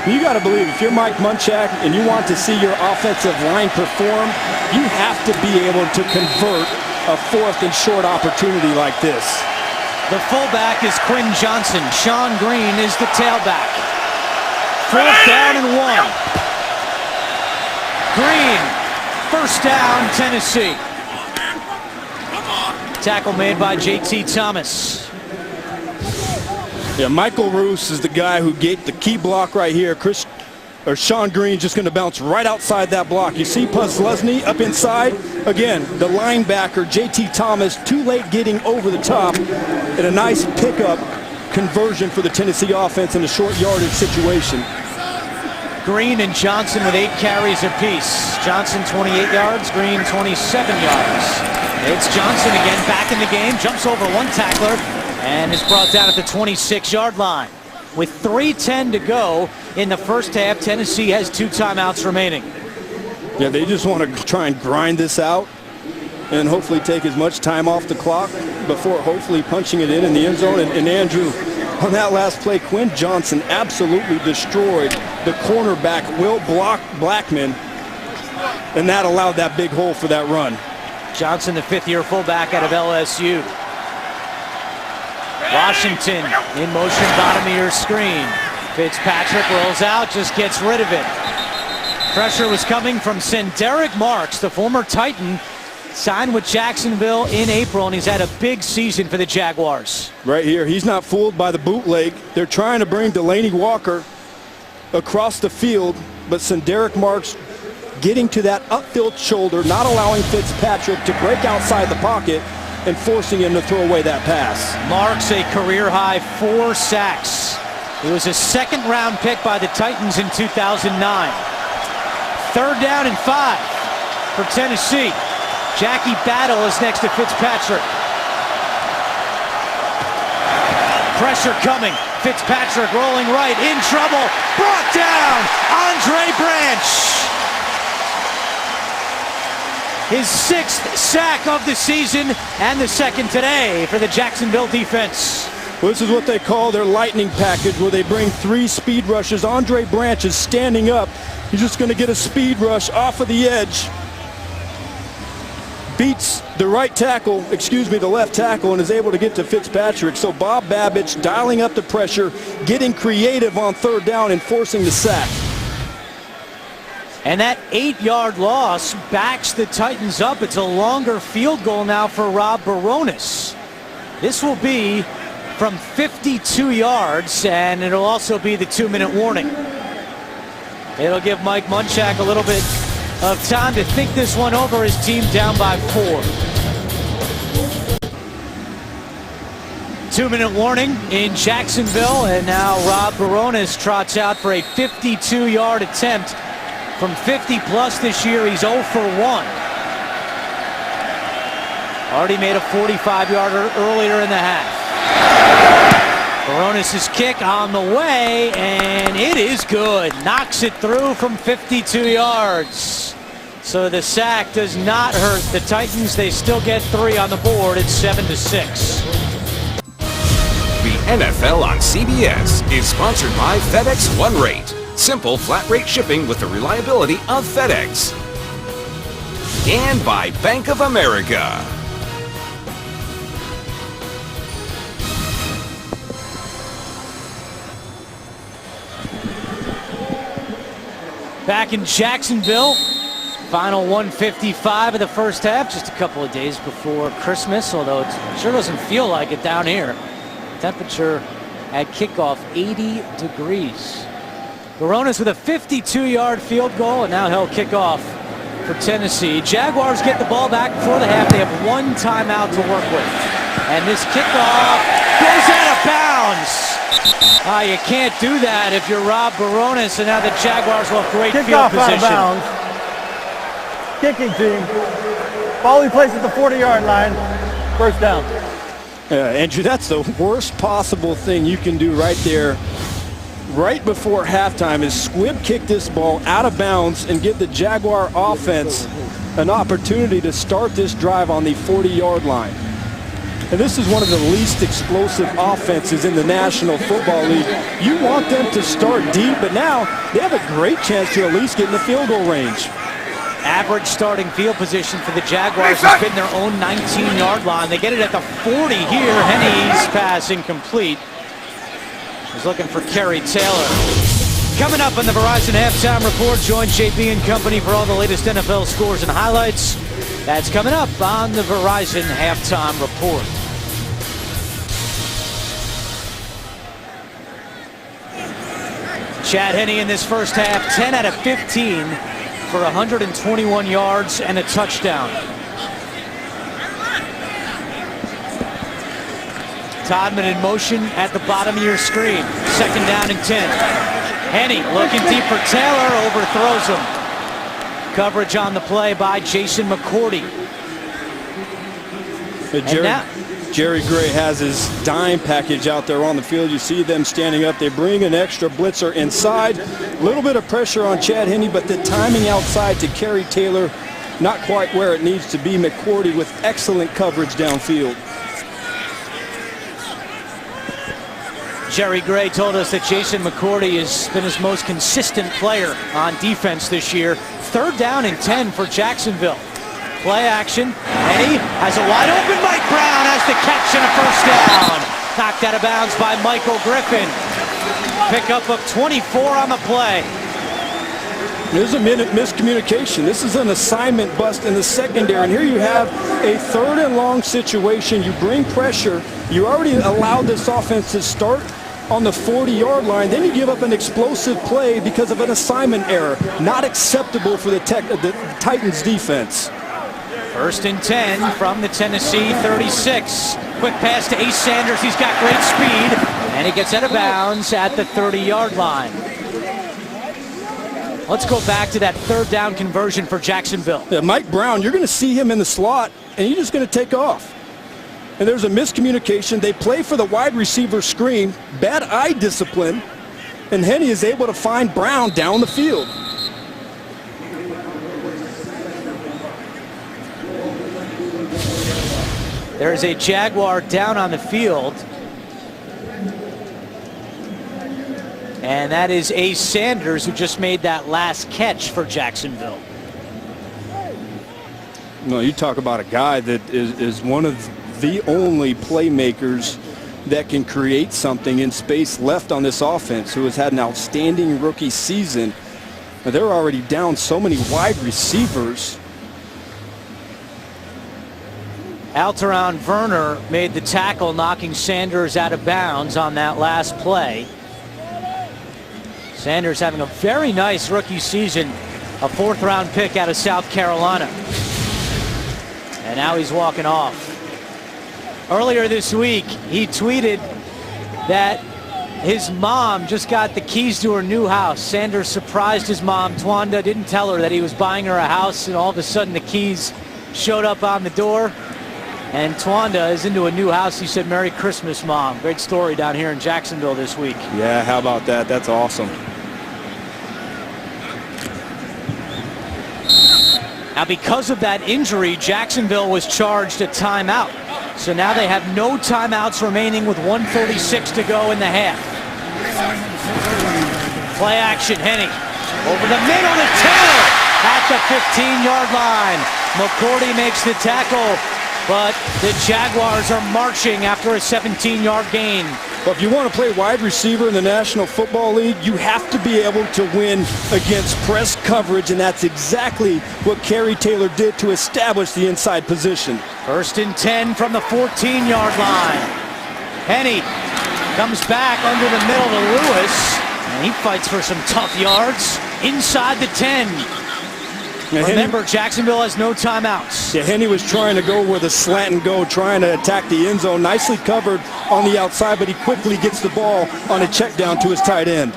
You got to believe if you're Mike Munchak and you want to see your offensive line perform, you have to be able to convert a 4th and short opportunity like this. The fullback is Quinn Johnson. Sean Green is the tailback. 4th down and 1. Green, first down, Tennessee. Tackle made by J.T. Thomas. Yeah, Michael Roos is the guy who gave the key block right here. Sean Green just going to bounce right outside that block. You see Puslesny up inside. Again, the linebacker, J.T. Thomas, too late getting over the top. And a nice pickup conversion for the Tennessee offense in a short yardage situation. Green and Johnson with 8 carries apiece. Johnson 28 yards, Green 27 yards. It's Johnson again, back in the game, jumps over one tackler, and is brought down at the 26-yard line. With 3:10 to go in the first half, Tennessee has 2 timeouts remaining. Yeah, they just want to try and grind this out and hopefully take as much time off the clock before hopefully punching it in the end zone. And Andrew, on that last play, Quinn Johnson absolutely destroyed the cornerback, Will Blackman, and that allowed that big hole for that run. Johnson, the 5th-year fullback out of LSU. Washington in motion, bottom of your screen. Fitzpatrick rolls out, just gets rid of it. Pressure was coming from Derek Marks, the former Titan, signed with Jacksonville in April, and he's had a big season for the Jaguars. Right here, he's not fooled by the bootleg. They're trying to bring Delaney Walker across the field, but Derek Marks getting to that upfield shoulder, not allowing Fitzpatrick to break outside the pocket and forcing him to throw away that pass. Marks a career-high 4 sacks. He was a second-round pick by the Titans in 2009. 3rd down and 5 for Tennessee. Jackie Battle is next to Fitzpatrick. Pressure coming. Fitzpatrick rolling right, in trouble. Brought down. Andre Branch. His 6th sack of the season and the 2nd today for the Jacksonville defense. Well, this is what they call their lightning package, where they bring 3 speed rushes. Andre Branch is standing up. He's just going to get a speed rush off of the edge. Beats the the left tackle, and is able to get to Fitzpatrick. So Bob Babich dialing up the pressure, getting creative on 3rd down and forcing the sack. And that 8-yard loss backs the Titans up. It's a longer field goal now for Rob Baronis. This will be from 52 yards, and it'll also be the 2-minute warning. It'll give Mike Munchak a little bit of time to think this one over. His team down by 4. 2-minute warning in Jacksonville, and now Rob Baronis trots out for a 52-yard attempt. From 50-plus this year, he's 0 for 1. Already made a 45-yarder earlier in the half. Baronis' kick on the way, and it is good. Knocks it through from 52 yards. So the sack does not hurt the Titans. They still get 3 on the board. It's 7-6. The NFL on CBS is sponsored by FedEx One Rate. Simple flat rate shipping with the reliability of FedEx. And by Bank of America. Back in Jacksonville, final 1:55 of the first half, just a couple of days before Christmas, although it sure doesn't feel like it down here. Temperature at kickoff 80 degrees. Baronis with a 52-yard field goal, and now he'll kick off for Tennessee. Jaguars get the ball back before the half. They have 1 timeout to work with. And this kickoff goes out of bounds. You can't do that if you're Rob Baronis, and now the Jaguars will have great field position. Out of bounds. Kicking team. Ball he placed at the 40-yard line. 1st down. Andrew, that's the worst possible thing you can do right there. Right before halftime is squib kick this ball out of bounds and give the Jaguar offense an opportunity to start this drive on the 40-yard line. And this is one of the least explosive offenses in the National Football League. You want them to start deep, but now they have a great chance to at least get in the field goal range. Average starting field position for the Jaguars has been their own 19-yard line. They get it at the 40 here. Henne's pass incomplete. He's looking for Kerry Taylor. Coming up on the Verizon Halftime Report, join JP and company for all the latest NFL scores and highlights. That's coming up on the Verizon Halftime Report. Chad Henne in this first half, 10 out of 15 for 121 yards and a touchdown. Todman in motion at the bottom of your screen. 2nd down and 10. Henne looking deep for Taylor, overthrows him. Coverage on the play by Jason McCourty. Jerry Gray has his dime package out there on the field. You see them standing up. They bring an extra blitzer inside. A little bit of pressure on Chad Henne, but the timing outside to carry Taylor not quite where it needs to be. McCourty with excellent coverage downfield. Jerry Gray told us that Jason McCourty has been his most consistent player on defense this year. 3rd down and 10 for Jacksonville. Play action. Henne has a wide open. Mike Brown has the catch and a 1st down. Knocked out of bounds by Michael Griffin. Pickup of 24 on the play. There's a miscommunication. This is an assignment bust in the secondary. And here you have a 3rd and long situation. You bring pressure. You already allowed this offense to start on the 40-yard line. Then you give up an explosive play because of an assignment error. Not acceptable for the Titans defense. 1st and 10 from the Tennessee 36. Quick pass to Ace Sanders. He's got great speed. And he gets out of bounds at the 30-yard line. Let's go back to that 3rd down conversion for Jacksonville. Yeah, Mike Brown, you're going to see him in the slot, and he's just going to take off. And there's a miscommunication. They play for the wide receiver screen. Bad eye discipline. And Henne is able to find Brown down the field. There's a Jaguar down on the field. And that is Ace Sanders, who just made that last catch for Jacksonville. No, you talk about a guy that is one of the only playmakers that can create something in space left on this offense, who has had an outstanding rookie season. Now, they're already down so many wide receivers. Alteron Werner made the tackle, knocking Sanders out of bounds on that last play. Sanders having a very nice rookie season, a 4th-round pick out of South Carolina. And now he's walking off. Earlier this week, he tweeted that his mom just got the keys to her new house. Sanders surprised his mom, Twanda, didn't tell her that he was buying her a house, and all of a sudden the keys showed up on the door. And Twanda is into a new house. He said, "Merry Christmas, Mom." Great story down here in Jacksonville this week. Yeah, how about that? That's awesome. Now, because of that injury, Jacksonville was charged a timeout. So now they have no timeouts remaining with 1:36 to go in the half. Play action, Henne. Over the middle to Taylor at the 15-yard line. McCourty makes the tackle, but the Jaguars are marching after a 17-yard gain. Well, if you want to play wide receiver in the National Football League, you have to be able to win against press coverage, and that's exactly what Kerry Taylor did to establish the inside position. 1st and 10 from the 14-yard line. Henne comes back under the middle to Lewis, and he fights for some tough yards inside the 10. Remember, Jacksonville has no timeouts. Yeah, Henne was trying to go with a slant and go, trying to attack the end zone. Nicely covered on the outside, but he quickly gets the ball on a check down to his tight end.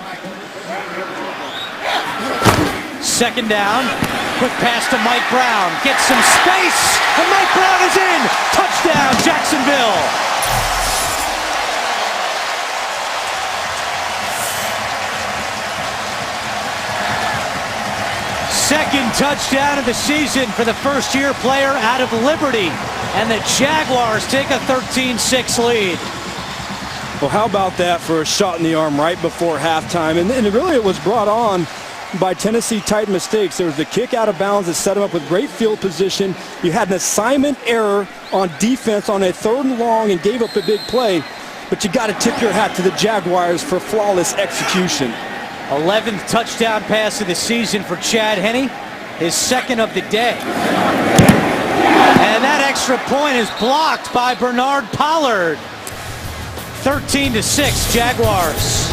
2nd down. Quick pass to Mike Brown. Gets some space, and Mike Brown is in. Touchdown, Jacksonville. Second touchdown of the season for the first-year player out of Liberty. And the Jaguars take a 13-6 lead. Well, how about that for a shot in the arm right before halftime? And really it was brought on by Tennessee Titan mistakes. There was the kick out of bounds that set them up with great field position. You had an assignment error on defense on a 3rd and long and gave up a big play. But you got to tip your hat to the Jaguars for flawless execution. 11th touchdown pass of the season for Chad Henne, his 2nd of the day. And that extra point is blocked by Bernard Pollard. 13-6 Jaguars.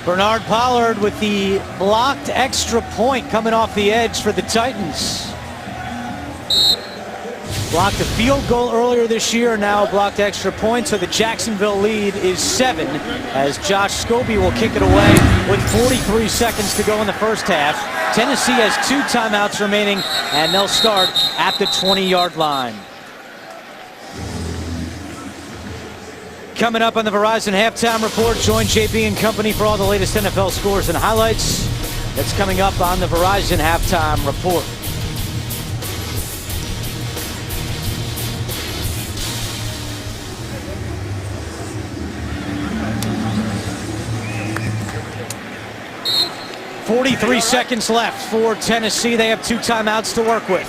Bernard Pollard with the blocked extra point coming off the edge for the Titans. Blocked a field goal earlier this year, now a blocked extra point, so the Jacksonville lead is 7 as Josh Scobie will kick it away with 43 seconds to go in the first half. Tennessee has 2 timeouts remaining, and they'll start at the 20-yard line. Coming up on the Verizon Halftime Report, join JB and company for all the latest NFL scores and highlights. That's coming up on the Verizon Halftime Report. .43 seconds left for Tennessee. They have 2 timeouts to work with.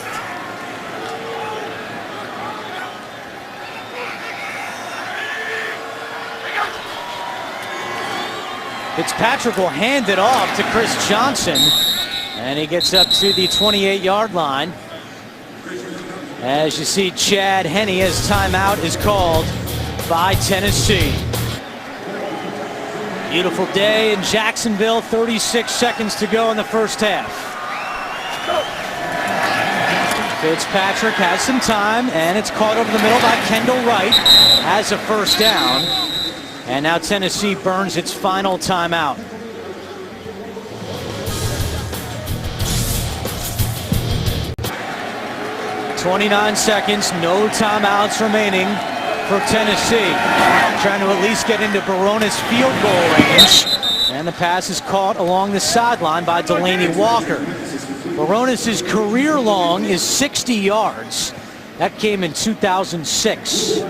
Fitzpatrick will hand it off to Chris Johnson, and he gets up to the 28-yard line. As you see, Chad Henne, his timeout is called by Tennessee. Beautiful day in Jacksonville, 36 seconds to go in the first half. Fitzpatrick has some time, and it's caught over the middle by Kendall Wright as a first down. And now Tennessee burns its final timeout. .29 seconds, no timeouts remaining for Tennessee. Trying to at least get into Baronis' field goal range. And the pass is caught along the sideline by Delanie Walker. Baronis' career long is 60 yards. That came in 2006.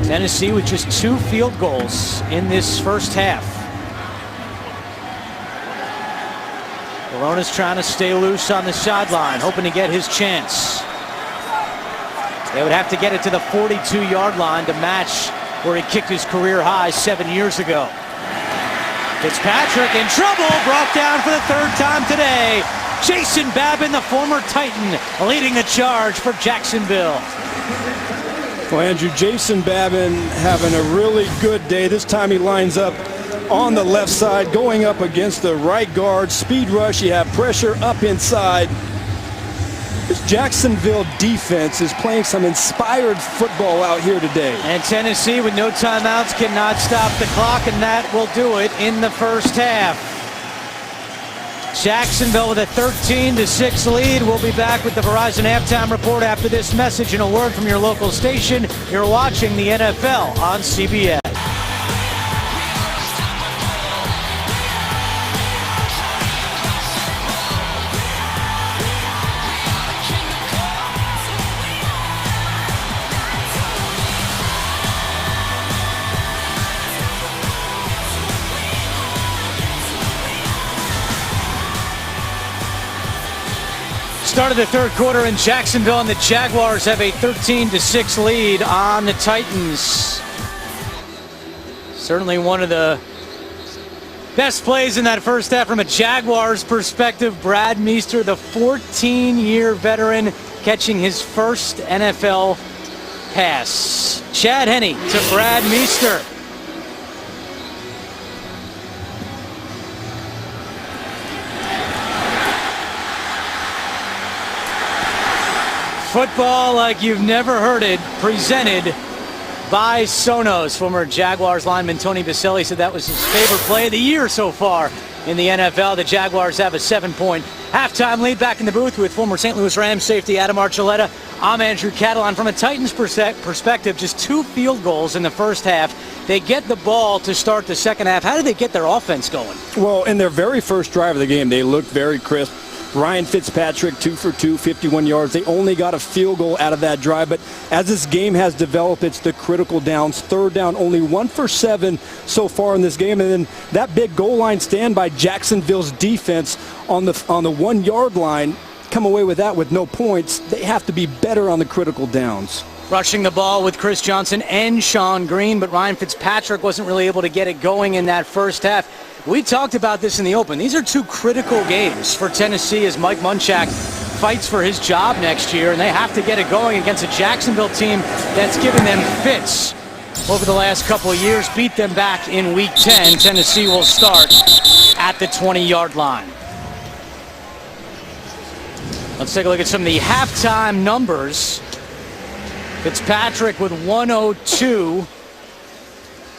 Tennessee with just 2 field goals in this first half. Baronis trying to stay loose on the sideline, hoping to get his chance. They would have to get it to the 42-yard line to match where he kicked his career high 7 years ago. Fitzpatrick in trouble, brought down for the 3rd time today. Jason Babin, the former Titan, leading the charge for Jacksonville. Well, Andrew, Jason Babin having a really good day. This time he lines up on the left side, going up against the right guard. Speed rush, you have pressure up inside. This Jacksonville defense is playing some inspired football out here today. And Tennessee, with no timeouts, cannot stop the clock, and that will do it in the first half. Jacksonville with a 13-6 lead. We'll be back with the Verizon Halftime Report after this message and a word from your local station. You're watching the NFL on CBS. Start of the 3rd quarter in Jacksonville, and the Jaguars have a 13-6 lead on the Titans. Certainly one of the best plays in that first half from a Jaguars perspective. Brad Meester, the 14-year veteran, catching his first NFL pass. Chad Henne to Brad Meester. Football like you've never heard it, presented by Sonos. Former Jaguars lineman Tony Baselli said that was his favorite play of the year so far in the NFL. The Jaguars have a 7-point halftime lead. Back in the booth with former St. Louis Rams safety Adam Archuleta. I'm Andrew Catalon. From a Titans perspective, just 2 field goals in the first half. They get the ball to start the second half. How did they get their offense going? Well, in their very first drive of the game, they looked very crisp. Ryan Fitzpatrick, 2 for 2, 51 yards. They only got a field goal out of that drive. But as this game has developed, it's the critical downs. 3rd down, only 1 for 7 so far in this game. And then that big goal line stand by Jacksonville's defense on the 1-yard line, come away with that with no points. They have to be better on the critical downs. rushing the ball with Chris Johnson and Sean Green, but Ryan Fitzpatrick wasn't really able to get it going in that first half. We talked about this in the open. These are two critical games for Tennessee as Mike Munchak fights for his job next year, and they have to get it going against a Jacksonville team that's given them fits over the last couple of years. Beat them back in Week 10. Tennessee will start at the 20-yard line. Let's take a look at some of the halftime numbers. Fitzpatrick with 102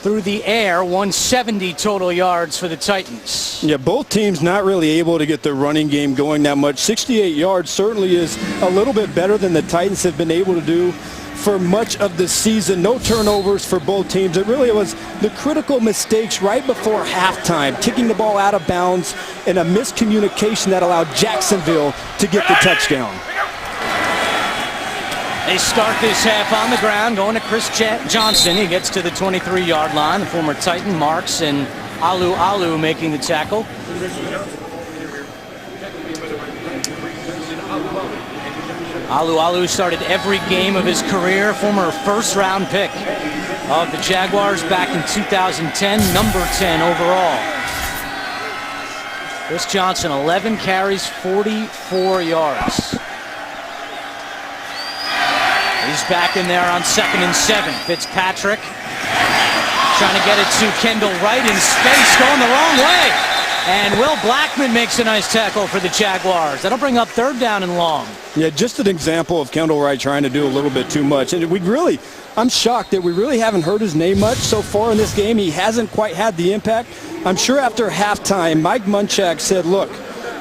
through the air, 170 total yards for the Titans. Yeah, both teams not really able to get the running game going that much. 68 yards certainly is a little bit better than the Titans have been able to do for much of the season. No turnovers for both teams. It really was the critical mistakes right before halftime, kicking the ball out of bounds and a miscommunication that allowed Jacksonville to get the touchdown. They start this half on the ground, going to Chris Johnson. He gets to the 23-yard line. The former Titan Marks and Alu making the tackle. Alu started every game of his career. Former first-round pick of the Jaguars back in 2010, number 10 overall. Chris Johnson, 11 carries, 44 yards. He's back in there on 2nd and 7. Fitzpatrick trying to get it to Kendall Wright in space, going the wrong way. And Will Blackman makes a nice tackle for the Jaguars. That'll bring up 3rd down and long. Yeah, just an example of Kendall Wright trying to do a little bit too much. And I'm shocked that we really haven't heard his name much so far in this game. He hasn't quite had the impact. I'm sure after halftime, Mike Munchak said, look,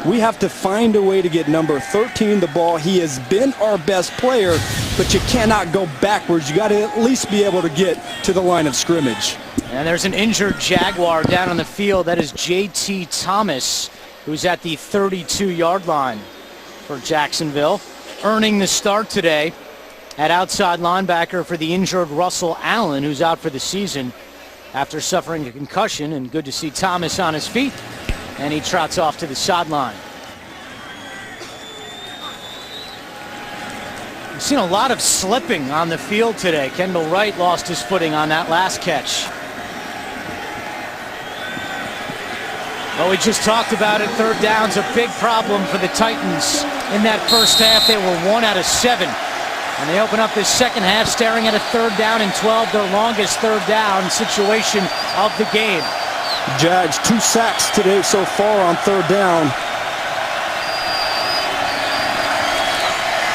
we have to find a way to get number 13 the ball. He has been our best player, but you cannot go backwards. You got to at least be able to get to the line of scrimmage. And there's an injured Jaguar down on the field. That is J.T. Thomas, who's at the 32-yard line for Jacksonville. Earning the start today at outside linebacker for the injured Russell Allen, who's out for the season after suffering a concussion. And good to see Thomas on his feet. And he trots off to the sideline. We've seen a lot of slipping on the field today. Kendall Wright lost his footing on that last catch. Well, we just talked about it. 3rd down's a big problem for the Titans. In that first half, they were 1 out of 7. And they open up this second half staring at a 3rd down and 12, their longest 3rd down situation of the game. Jags 2 sacks today so far on 3rd down.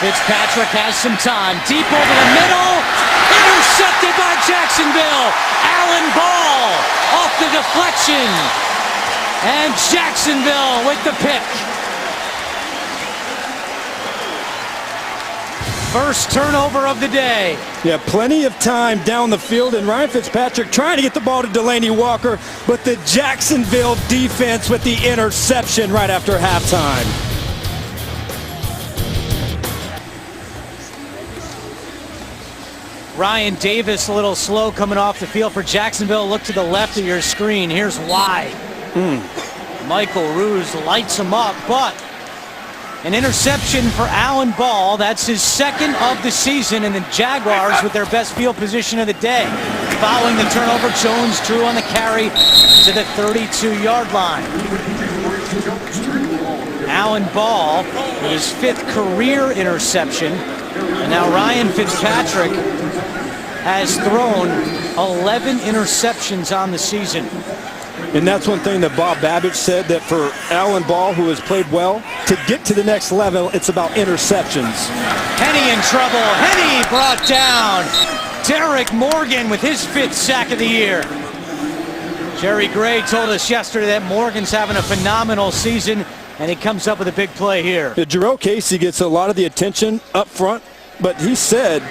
Fitzpatrick has some time. Deep over the middle. Intercepted by Jacksonville. Allen Ball off the deflection. And Jacksonville with the pick. First turnover of the day. Yeah, plenty of time down the field, and Ryan Fitzpatrick trying to get the ball to Delaney Walker, but the Jacksonville defense with the interception right after halftime. Ryan Davis a little slow coming off the field for Jacksonville. Look to the left of your screen. Here's why. Michael Ruse lights him up, but an interception for Allen Ball. That's his 2nd of the season, and the Jaguars with their best field position of the day. Following the turnover, Jones drew on the carry to the 32-yard line. Allen Ball with his 5th career interception. And now Ryan Fitzpatrick has thrown 11 interceptions on the season. And that's one thing that Bob Babich said, that for Allen Ball, who has played well, to get to the next level, it's about interceptions. Henne in trouble. Henne brought down. Derek Morgan with his 5th sack of the year. Jerry Gray told us yesterday that Morgan's having a phenomenal season, and he comes up with a big play here. Jurrell Casey gets a lot of the attention up front, but he said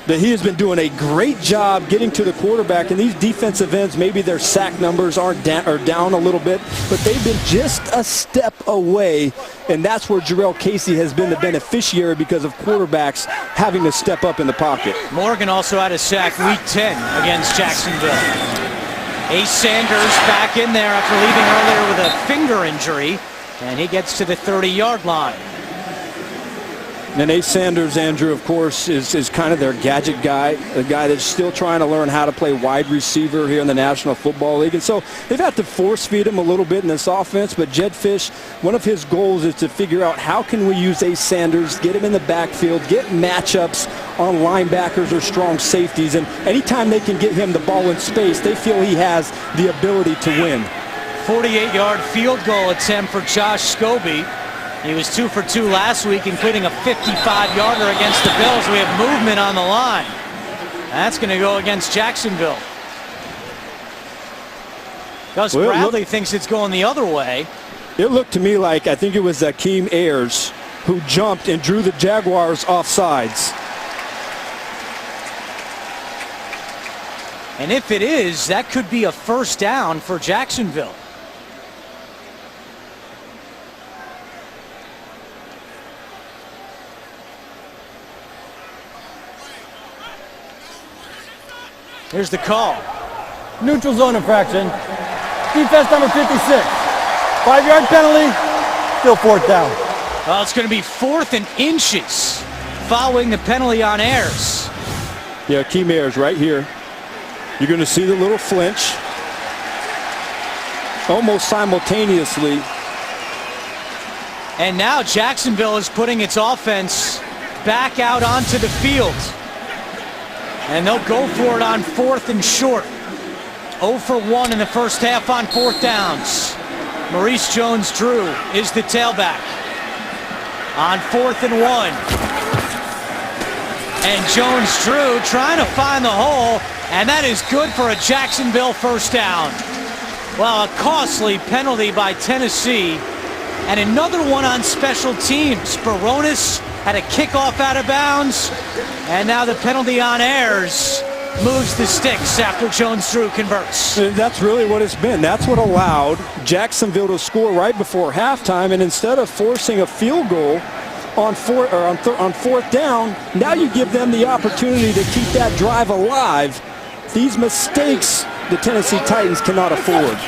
that he has been doing a great job getting to the quarterback. In these defensive ends, maybe their sack numbers are down a little bit, but they've been just a step away, and that's where Jurrell Casey has been the beneficiary because of quarterbacks having to step up in the pocket. Morgan also had a sack Week 10 against Jacksonville. Ace Sanders back in there after leaving earlier with a finger injury, and he gets to the 30-yard line. And Ace Sanders, Andrew, of course, is kind of their gadget guy, a guy that's still trying to learn how to play wide receiver here in the National Football League. And so they've had to force feed him a little bit in this offense. But Jedd Fisch, one of his goals is to figure out how can we use Ace Sanders, get him in the backfield, get matchups on linebackers or strong safeties. And anytime they can get him the ball in space, they feel he has the ability to win. 48-yard field goal attempt for Josh Scobee. He was 2 for 2 last week, including a 55-yarder against the Bills. We have movement on the line. That's going to go against Jacksonville. Gus Bradley thinks it's going the other way. It looked to me like, I think it was Akeem Ayers who jumped and drew the Jaguars off sides. And if it is, that could be a first down for Jacksonville. Here's the call. Neutral zone infraction. Defense number 56. 5-yard penalty. Still 4th down. Well, it's going to be 4th and inches following the penalty on Ayers. Yeah, Akeem Ayers right here. You're going to see the little flinch almost simultaneously. And now Jacksonville is putting its offense back out onto the field. And they'll go for it on 4th and short. 0 for 1 in the first half on 4th downs. Maurice Jones-Drew is the tailback. On 4th and 1. And Jones-Drew trying to find the hole, and that is good for a Jacksonville first down. Well, a costly penalty by Tennessee, and another one on special teams. Baronis had a kickoff out of bounds, and now the penalty on Ayers moves the sticks after Jones-Drew converts. That's really what it's been. That's what allowed Jacksonville to score right before halftime, and instead of forcing a field goal on 4th down, now you give them the opportunity to keep that drive alive. These mistakes the Tennessee Titans cannot afford.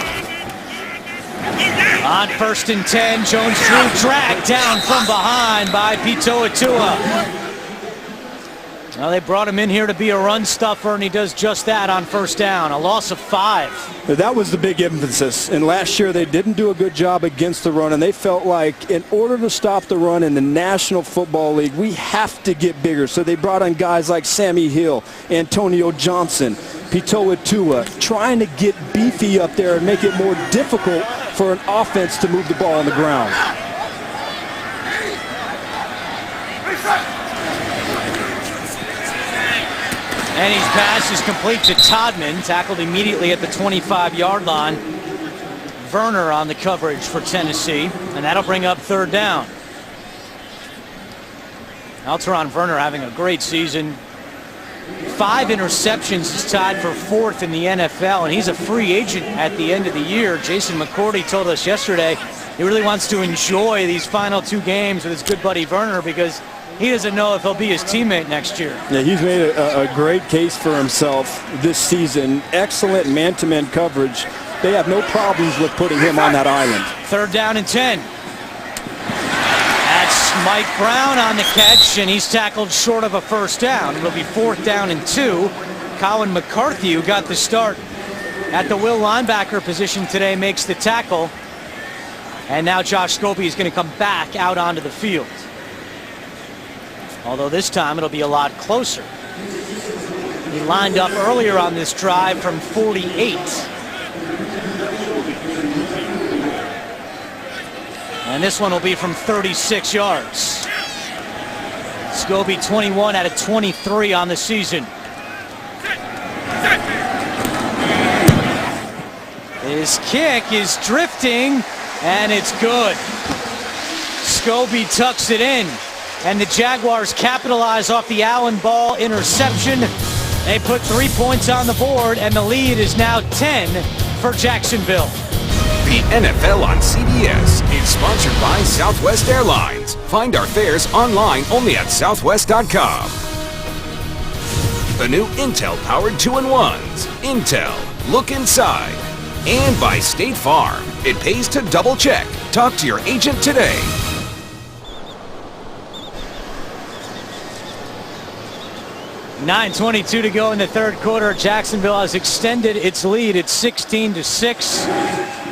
On 1st and 10, Jones-Drew dragged down from behind by Pito Atua. Well, they brought him in here to be a run stuffer, and he does just that on 1st down. A loss of 5. That was the big emphasis. And last year they didn't do a good job against the run, and they felt like in order to stop the run in the National Football League, we have to get bigger. So they brought in guys like Sammy Hill, Antonio Johnson, Pito Atua, trying to get beefy up there and make it more difficult for an offense to move the ball on the ground. And his pass is complete to Todman, tackled immediately at the 25-yard line. Werner on the coverage for Tennessee, and that'll bring up 3rd down. Alteron Werner having a great season. 5 interceptions, is tied for 4th in the NFL, and he's a free agent at the end of the year. Jason McCourty told us yesterday he really wants to enjoy these final 2 games with his good buddy Werner because he doesn't know if he'll be his teammate next year. Yeah, he's made a great case for himself this season. Excellent man-to-man coverage. They have no problems with putting him on that island. 3rd down and 10. That's Mike Brown on the catch, and he's tackled short of a first down. It'll be 4th down and 2. Colin McCarthy, who got the start at the will linebacker position today, makes the tackle. And now Josh Scobee is going to come back out onto the field. Although this time it'll be a lot closer. He lined up earlier on this drive from 48. And this one will be from 36 yards. Scobee 21 out of 23 on the season. His kick is drifting, and it's good. Scobee tucks it in, and the Jaguars capitalize off the Allen Ball interception. They put 3 points on the board, and the lead is now 10 for Jacksonville. The NFL on CBS is sponsored by Southwest Airlines. Find our fares online only at southwest.com. The new Intel-powered 2-in-1s. Intel, look inside. And by State Farm. It pays to double check. Talk to your agent today. 9:22 to go in the third quarter. Jacksonville has extended its lead. It's 16-6.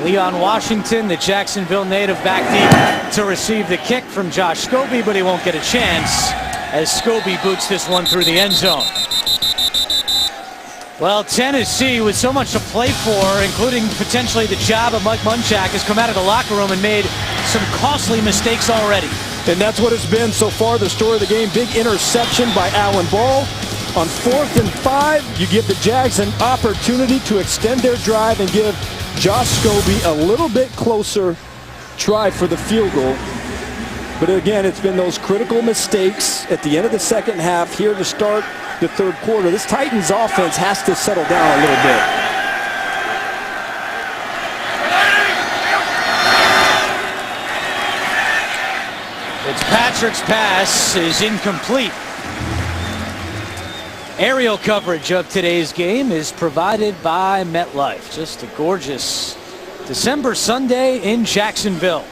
Leon Washington, the Jacksonville native, back deep to receive the kick from Josh Scobie, but he won't get a chance as Scobie boots this one through the end zone. Well, Tennessee, with so much to play for, including potentially the job of Mike Munchak, has come out of the locker room and made some costly mistakes already. And that's what it's been so far, the story of the game. Big interception by Alan Ball. On 4th and 5, you give the Jags an opportunity to extend their drive and give Josh Scobie a little bit closer try for the field goal. But again, it's been those critical mistakes at the end of the second half here to start the third quarter. This Titans offense has to settle down a little bit. Fitzpatrick's pass is incomplete. Aerial coverage of today's game is provided by MetLife. Just a gorgeous December Sunday in Jacksonville.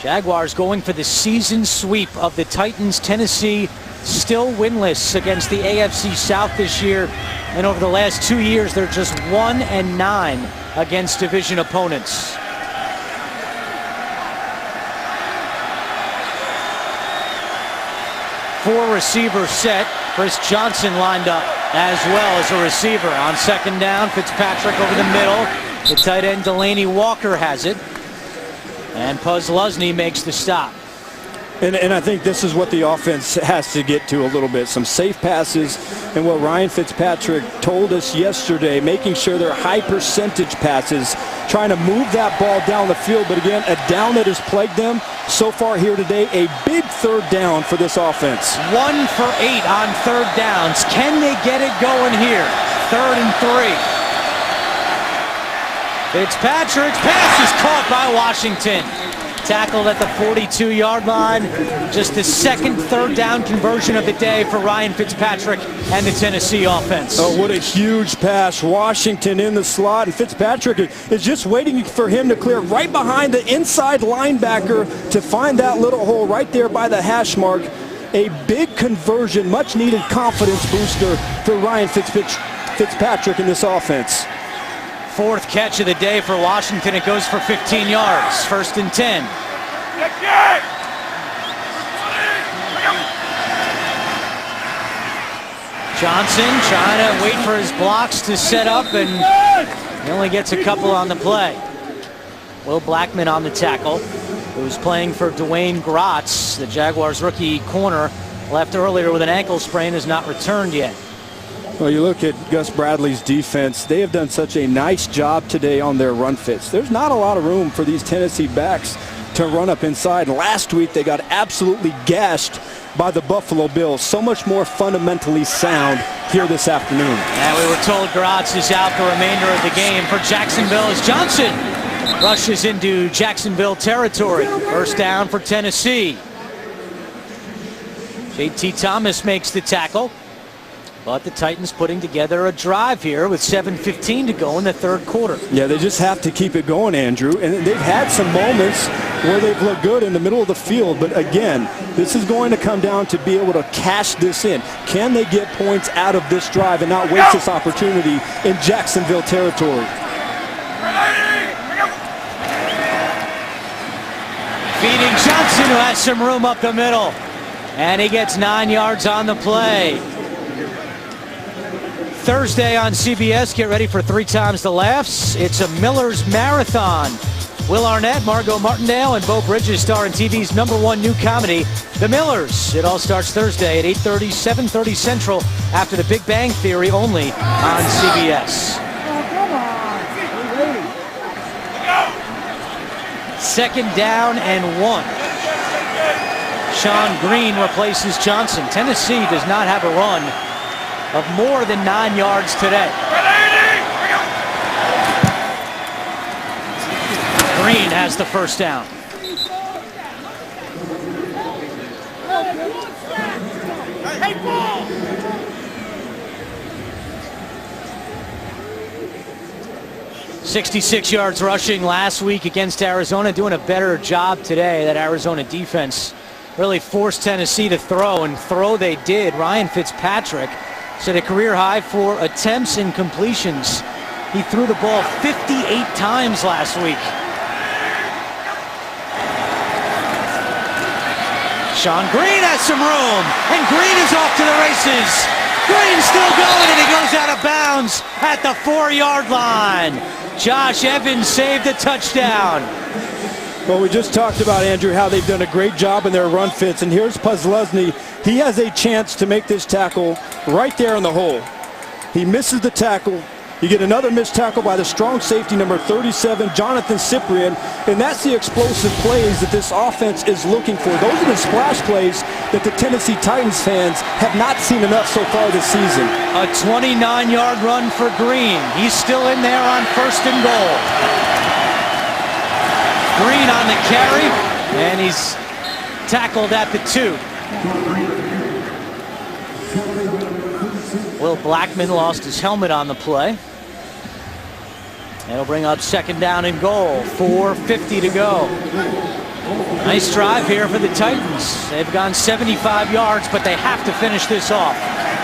Jaguars going for the season sweep of the Titans. Tennessee still winless against the AFC South this year. And over the last 2 years, they're just 1-9 against division opponents. Four receiver set. Chris Johnson lined up as well as a receiver. On second down, Fitzpatrick over the middle. The tight end Delaney Walker has it. And Puz Lusney makes the stop. And I think this is what the offense has to get to a little bit. Some safe passes, and what Ryan Fitzpatrick told us yesterday, making sure they're high percentage passes, trying to move that ball down the field. But again, a down that has plagued them so far here today. A big third down for this offense. 1 for 8 on third downs. Can they get it going here? 3rd and 3. Fitzpatrick's pass is caught by Washington. Tackled at the 42-yard line. Just the second third down conversion of the day for Ryan Fitzpatrick and the Tennessee offense. Oh, what a huge pass. Washington in the slot, and Fitzpatrick is just waiting for him to clear right behind the inside linebacker to find that little hole right there by the hash mark. A big conversion, much needed confidence booster for Ryan Fitzpatrick in this offense. 4th catch of the day for Washington. It goes for 15 yards. 1st and 10. Johnson trying to wait for his blocks to set up, and he only gets a couple on the play. Will Blackman on the tackle, who's playing for Dwayne Gratz, the Jaguars rookie corner, left earlier with an ankle sprain, has not returned yet. Well, you look at Gus Bradley's defense. They have done such a nice job today on their run fits. There's not a lot of room for these Tennessee backs to run up inside. Last week, they got absolutely gashed by the Buffalo Bills. So much more fundamentally sound here this afternoon. And we were told Gratz is out the remainder of the game for Jacksonville as Johnson rushes into Jacksonville territory. 1st down for Tennessee. J.T. Thomas makes the tackle. But the Titans putting together a drive here with 7:15 to go in the third quarter. Yeah, they just have to keep it going, Andrew. And they've had some moments where they've looked good in the middle of the field. But again, this is going to come down to be able to cash this in. Can they get points out of this drive and not waste this opportunity in Jacksonville territory? Feeding Johnson, who has some room up the middle. And he gets 9 yards on the play. Thursday on CBS, get ready for 3 times the laughs. It's a Miller's Marathon. Will Arnett, Margot Martindale, and Beau Bridges star in TV's #1 new comedy, The Millers. It all starts Thursday at 8:30, 7:30 Central after The Big Bang Theory, only on CBS. 2nd down and 1. Sean Green replaces Johnson. Tennessee does not have a run of more than 9 yards today. Green has the 1st down. Hey, ball! 66 yards rushing last week against Arizona. Doing a better job today. That Arizona defense really forced Tennessee to throw, and throw they did. Ryan Fitzpatrick set a career high for attempts and completions. He threw the ball 58 times last week. Sean Green has some room, and Green is off to the races. Green's still going, and he goes out of bounds at the 4-yard line. Josh Evans saved a touchdown. Well, we just talked about, Andrew, how they've done a great job in their run fits, and here's Posluszny. He has a chance to make this tackle right there in the hole. He misses the tackle. You get another missed tackle by the strong safety, number 37, Jonathan Cyprien, and that's the explosive plays that this offense is looking for. Those are the splash plays that the Tennessee Titans fans have not seen enough so far this season. A 29-yard run for Green. He's still in there on 1st and goal. Green on the carry, and he's tackled at the 2. Will Blackman lost his helmet on the play. It'll bring up 2nd down and goal. 4:50 to go. Nice drive here for the Titans. They've gone 75 yards, but they have to finish this off.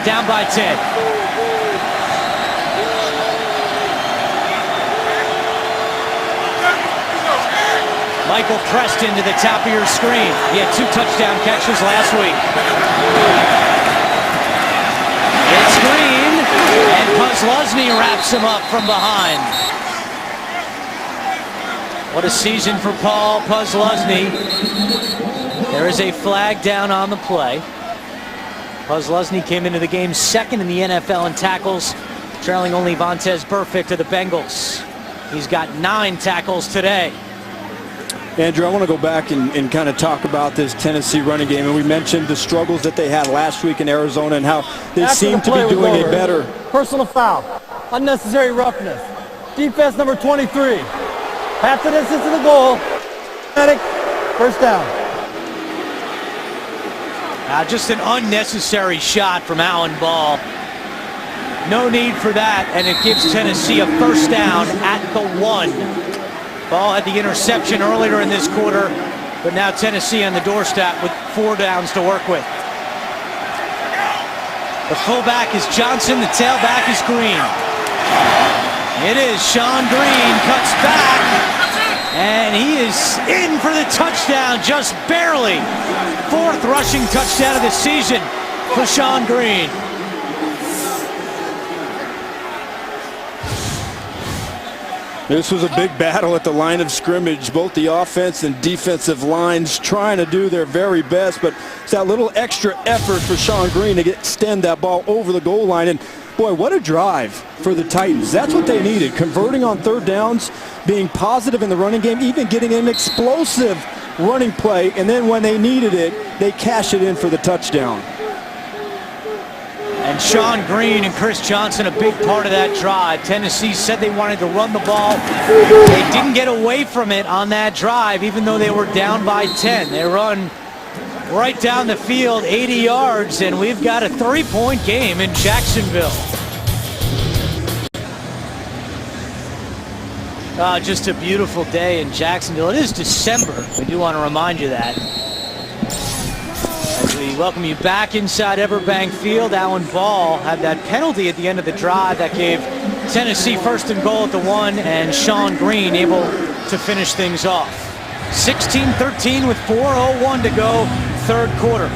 Down by 10. Michael Preston to the top of your screen. He had 2 touchdown catches last week. It's Green, and Posluszny wraps him up from behind. What a season for Paul Posluszny. There is a flag down on the play. Posluszny came into the game 2nd in the NFL in tackles, trailing only Vontaze Burfict to the Bengals. He's got 9 tackles today. Andrew, I want to go back and kind of talk about this Tennessee running game. And we mentioned the struggles that they had last week in Arizona and how they seem to be doing a better. Personal foul. Unnecessary roughness. Defense number 23. Half the distance to the goal. 1st down. Just an unnecessary shot from Alan Ball. No need for that, and it gives Tennessee a 1st down at the 1. Ball had the interception earlier in this quarter, but now Tennessee on the doorstep with 4 downs to work with. The fullback is Johnson, the tailback is Green. It is Sean Green, cuts back, and he is in for the touchdown, just barely. 4th rushing touchdown of the season for Sean Green. This was a big battle at the line of scrimmage. Both the offense and defensive lines trying to do their very best, but it's that little extra effort for Sean Green to extend that ball over the goal line. And boy, what a drive for the Titans. That's what they needed, converting on 3rd downs, being positive in the running game, even getting an explosive running play, and then when they needed it, they cash it in for the touchdown. And Sean Green and Chris Johnson, a big part of that drive. Tennessee said they wanted to run the ball. They didn't get away from it on that drive, even though they were down by 10. They run right down the field, 80 yards, and we've got a 3-point game in Jacksonville. Just a beautiful day in Jacksonville. It is December. We do want to remind you that. As we welcome you back inside Everbank Field, Alan Ball had that penalty at the end of the drive that gave Tennessee 1st and goal at the 1, and Sean Green able to finish things off. 16-13 with 4:01 to go, 3rd quarter.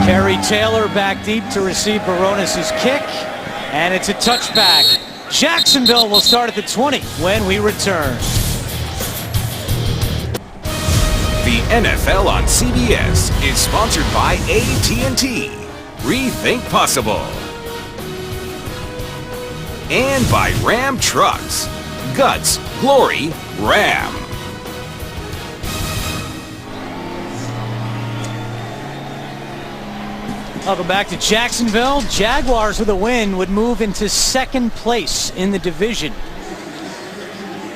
Kerry Taylor back deep to receive Barones' kick, and it's a touchback. Jacksonville will start at the 20 when we return. The NFL on CBS is sponsored by AT&T. Rethink possible. And by Ram Trucks. Guts, glory, Ram. Welcome back to Jacksonville. Jaguars with a win would move into 2nd place in the division.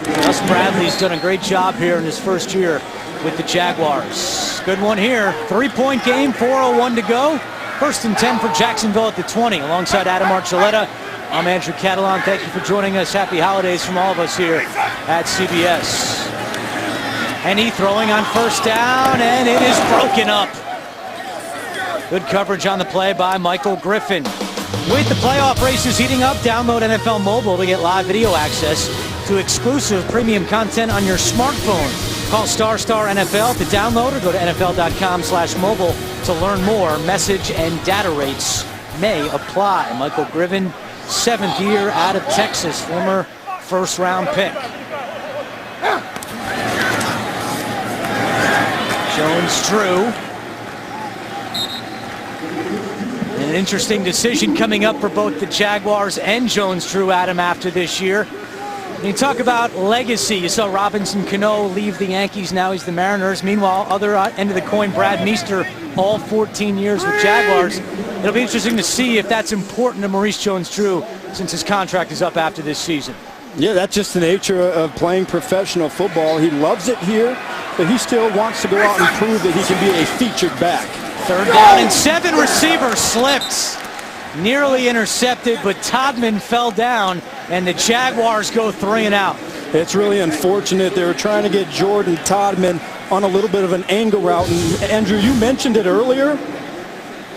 Gus Bradley's done a great job here in his 1st year with the Jaguars. Good one here. 3-point game, 4:01 to go. 1st and 10 for Jacksonville at the 20. Alongside Adam Archuleta, I'm Andrew Catalon. Thank you for joining us. Happy holidays from all of us here at CBS. Henny throwing on first down, and it is broken up. Good coverage on the play by Michael Griffin. With the playoff races heating up, download NFL Mobile to get live video access to exclusive premium content on your smartphone. Call ** NFL to download or go to NFL.com/mobile to learn more. Message and data rates may apply. Michael Griffin, 7th year out of Texas, former first-round pick. Jones-Drew. An interesting decision coming up for both the Jaguars and Jones-Drew, Adam, after this year. When you talk about legacy, you saw Robinson Cano leave the Yankees, now he's the Mariners. Meanwhile, other end of the coin, Brad Meester, all 14 years with Jaguars. It'll be interesting to see if that's important to Maurice Jones-Drew since his contract is up after this season. Yeah, that's just the nature of playing professional football. He loves it here, but he still wants to go out and prove that he can be a featured back. 3rd down and 7, receiver slipped. Nearly intercepted, but Todman fell down, and the Jaguars go 3 and out. It's really unfortunate. They were trying to get Jordan Todman on a little bit of an angle route. And Andrew, you mentioned it earlier.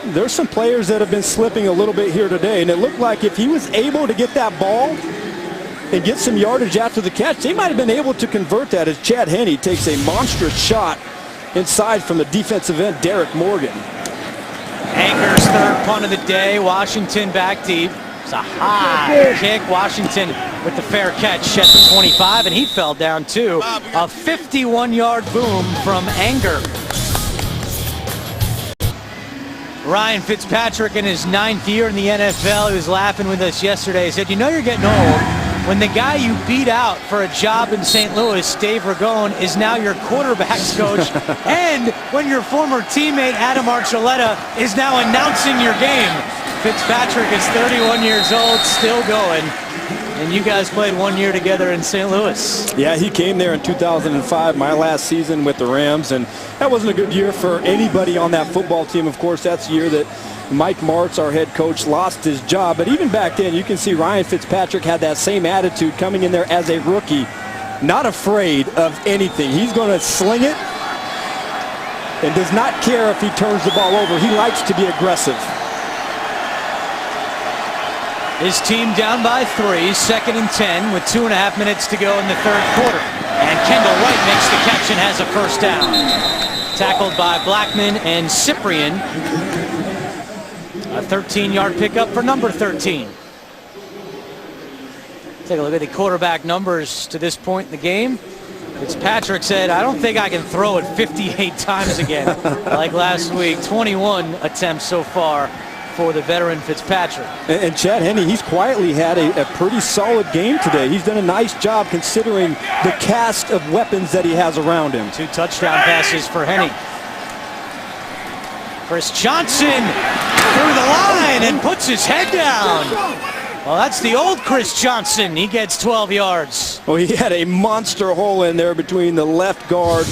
There's some players that have been slipping a little bit here today, and it looked like if he was able to get that ball and get some yardage after the catch, they might have been able to convert that as Chad Henne takes a monstrous shot inside from the defensive end, Derek Morgan. Anchor's 3rd punt of the day. Washington back deep. It's a high kick. Washington with the fair catch at the 25, and he fell down too. A 51-yard boom from Anger. Ryan Fitzpatrick in his 9th year in the NFL, he was laughing with us yesterday. He said, you know you're getting old when the guy you beat out for a job in St. Louis, Dave Ragone, is now your quarterbacks coach, and when your former teammate Adam Archuleta is now announcing your game. Fitzpatrick is 31 years old, still going, and you guys played 1 year together in St. Louis. Yeah, he came there in 2005, my last season with the Rams, and that wasn't a good year for anybody on that football team. Of course, that's the year that Mike Martz, our head coach, lost his job. But even back then, you can see Ryan Fitzpatrick had that same attitude coming in there as a rookie, not afraid of anything. He's going to sling it and does not care if he turns the ball over. He likes to be aggressive. His team down by 3, 2nd and 10 with 2.5 minutes to go in the 3rd quarter. And Kendall Wright makes the catch and has a first down. Tackled by Blackman and Cyprien. A 13-yard pickup for number 13. Take a look at the quarterback numbers to this point in the game. Fitzpatrick said, I don't think I can throw it 58 times again like last week. 21 attempts so far for the veteran Fitzpatrick. And Chad Henne, he's quietly had a pretty solid game today. He's done a nice job considering the cast of weapons that he has around him. 2 touchdown passes for Henne. Chris Johnson through the line and puts his head down. Well, that's the old Chris Johnson. He gets 12 yards. Well, he had a monster hole in there between the left guard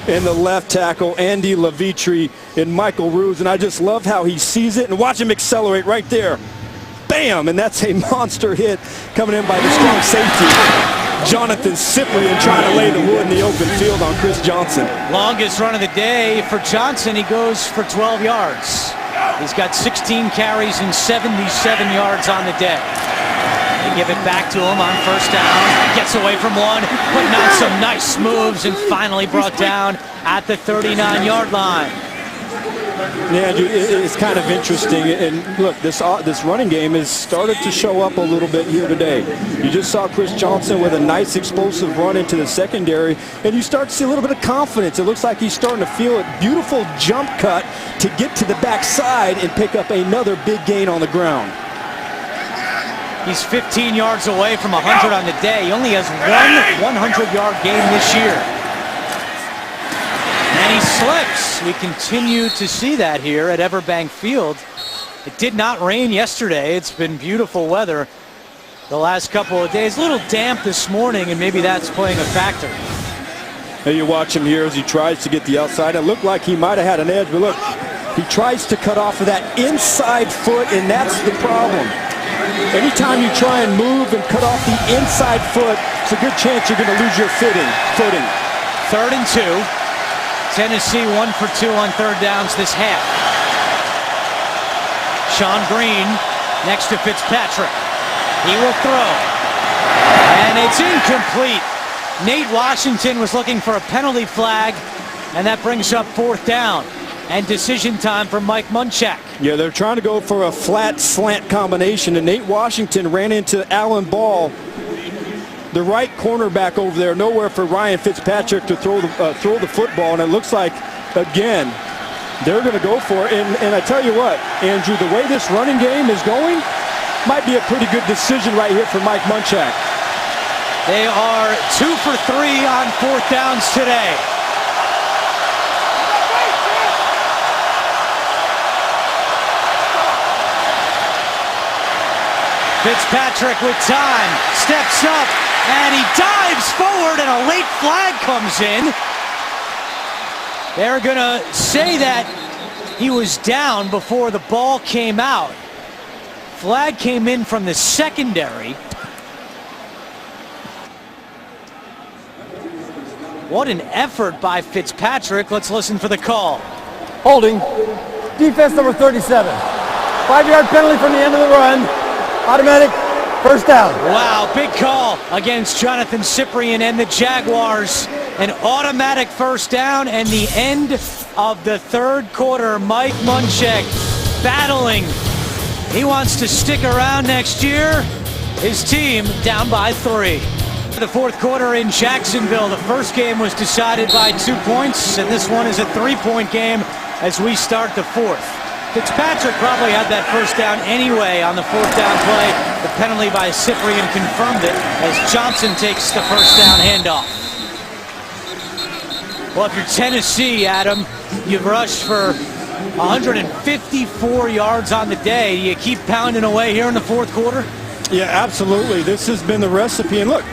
and the left tackle, Andy Levitri and Michael Ruse, and I just love how he sees it, and watch him accelerate right there. Bam! And that's a monster hit coming in by the strong safety, Jonathan Cyprien, trying to lay the wood in the open field on Chris Johnson. Longest run of the day for Johnson. He goes for 12 yards. He's got 16 carries and 77 yards on the day. They give it back to him on first down. Gets away from one, putting on some nice moves, and finally brought down at the 39-yard line. Yeah, it's kind of interesting. And look, this running game has started to show up a little bit here today. You just saw Chris Johnson with a nice explosive run into the secondary, and you start to see a little bit of confidence. It looks like he's starting to feel it. Beautiful jump cut to get to the backside and pick up another big gain on the ground. He's 15 yards away from 100 on the day. He only has one 100-yard game this year. And he slips. We continue to see that here at Everbank Field. It did not rain yesterday. It's been beautiful weather the last couple of days. A little damp this morning, and maybe that's playing a factor. And you watch him here as he tries to get the outside. It looked like he might have had an edge, but look, he tries to cut off of that inside foot, and that's the problem. Anytime you try and move and cut off the inside foot, it's a good chance you're going to lose your footing. 3rd and 2. Tennessee 1 for 2 on third downs this half. Sean Green next to Fitzpatrick. He will throw. And it's incomplete. Nate Washington was looking for a penalty flag, and that brings up 4th down. And decision time for Mike Munchak. Yeah, they're trying to go for a flat slant combination, and Nate Washington ran into Alan Ball, the right cornerback over there. Nowhere for Ryan Fitzpatrick to throw the football, and it looks like, again, they're going to go for it. And I tell you what, Andrew, the way this running game is going, might be a pretty good decision right here for Mike Munchak. They are 2 for 3 on 4th downs today. Fitzpatrick with time, steps up, and he dives forward, and a late flag comes in. They're going to say that he was down before the ball came out. Flag came in from the secondary. What an effort by Fitzpatrick. Let's listen for the call. Holding. Defense number 37. 5-yard penalty from the end of the run. Automatic first down. Wow, big call against Jonathan Cyprien and the Jaguars. An automatic first down, and the end of the 3rd quarter. Mike Munchak battling. He wants to stick around next year. His team down by 3. The 4th quarter in Jacksonville. The first game was decided by 2 points, and this one is a 3-point game as we start the 4th. Fitzpatrick probably had that first down anyway on the 4th down play. The penalty by Cyprien confirmed it as Johnson takes the first down handoff. Well, if you're Tennessee, Adam, you've rushed for 154 yards on the day. You keep pounding away here in the 4th quarter? Yeah, absolutely. This has been the recipe. And look,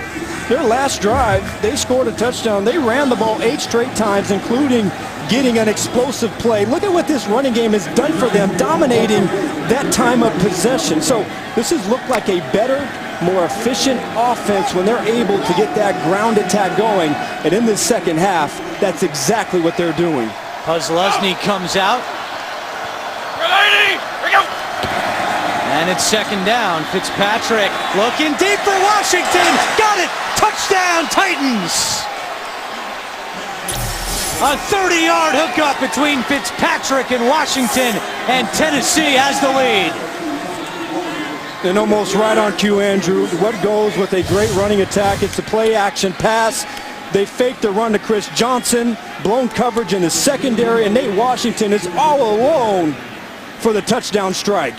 their last drive, they scored a touchdown. They ran the ball 8 straight times, including getting an explosive play. Look at what this running game has done for them, dominating that time of possession. So this has looked like a better, more efficient offense when they're able to get that ground attack going. And in this second half, that's exactly what they're doing. Puslesny comes out. And it's 2nd down. Fitzpatrick looking deep for Washington. Got it. Touchdown, Titans. A 30-yard hookup between Fitzpatrick and Washington, and Tennessee has the lead. And almost right on cue, Andrew. What goes with a great running attack? It's a play-action pass. They fake the run to Chris Johnson. Blown coverage in the secondary, and Nate Washington is all alone for the touchdown strike.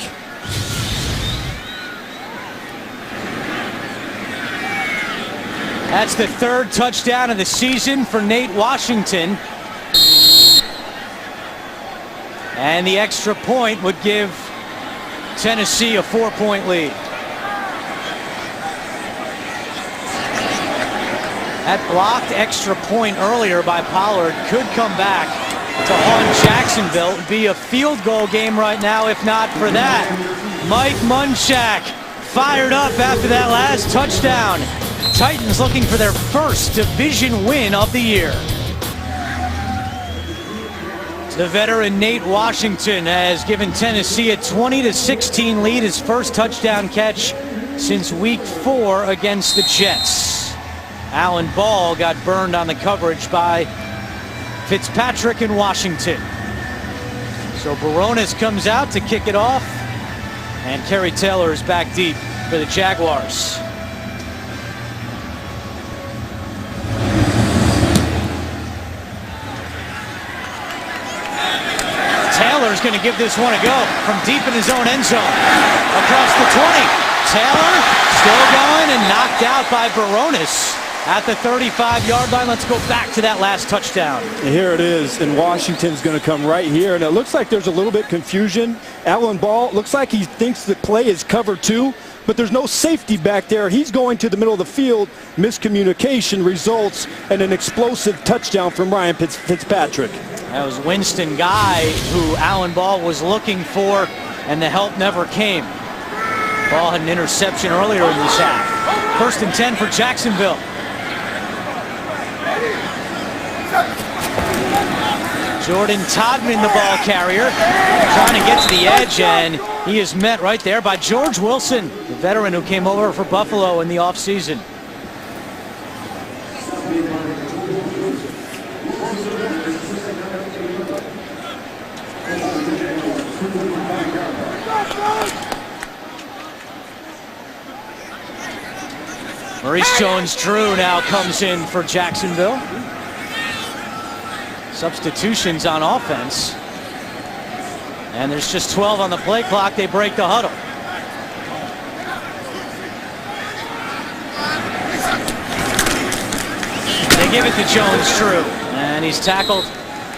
That's the 3rd touchdown of the season for Nate Washington. And the extra point would give Tennessee a 4-point lead. That blocked extra point earlier by Pollard could come back to haunt Jacksonville. It would be a field goal game right now if not for that. Mike Munchak fired up after that last touchdown. Titans looking for their first division win of the year. The veteran Nate Washington has given Tennessee a 20-16 lead, his first touchdown catch since week 4 against the Jets. Alan Ball got burned on the coverage by Fitzpatrick and Washington. So Baronis comes out to kick it off, and Kerry Taylor is back deep for the Jaguars. Taylor's going to give this one a go from deep in his own end zone. Across the 20. Taylor still going and knocked out by Baronis at the 35-yard line. Let's go back to that last touchdown. Here it is, and Washington's going to come right here. And it looks like there's a little bit confusion. Alan Ball looks like he thinks the play is cover 2, but there's no safety back there. He's going to the middle of the field. Miscommunication results in an explosive touchdown from Ryan Fitzpatrick. That was Winston Guy who Alan Ball was looking for, and the help never came. Ball had an interception earlier in this half. 1st and 10 for Jacksonville. Jordan Todman, the ball carrier, trying to get to the edge, and he is met right there by George Wilson, the veteran who came over for Buffalo in the offseason. Maurice Jones-Drew now comes in for Jacksonville. Substitutions on offense. And there's just 12 on the play clock. They break the huddle. They give it to Jones-Drew. And he's tackled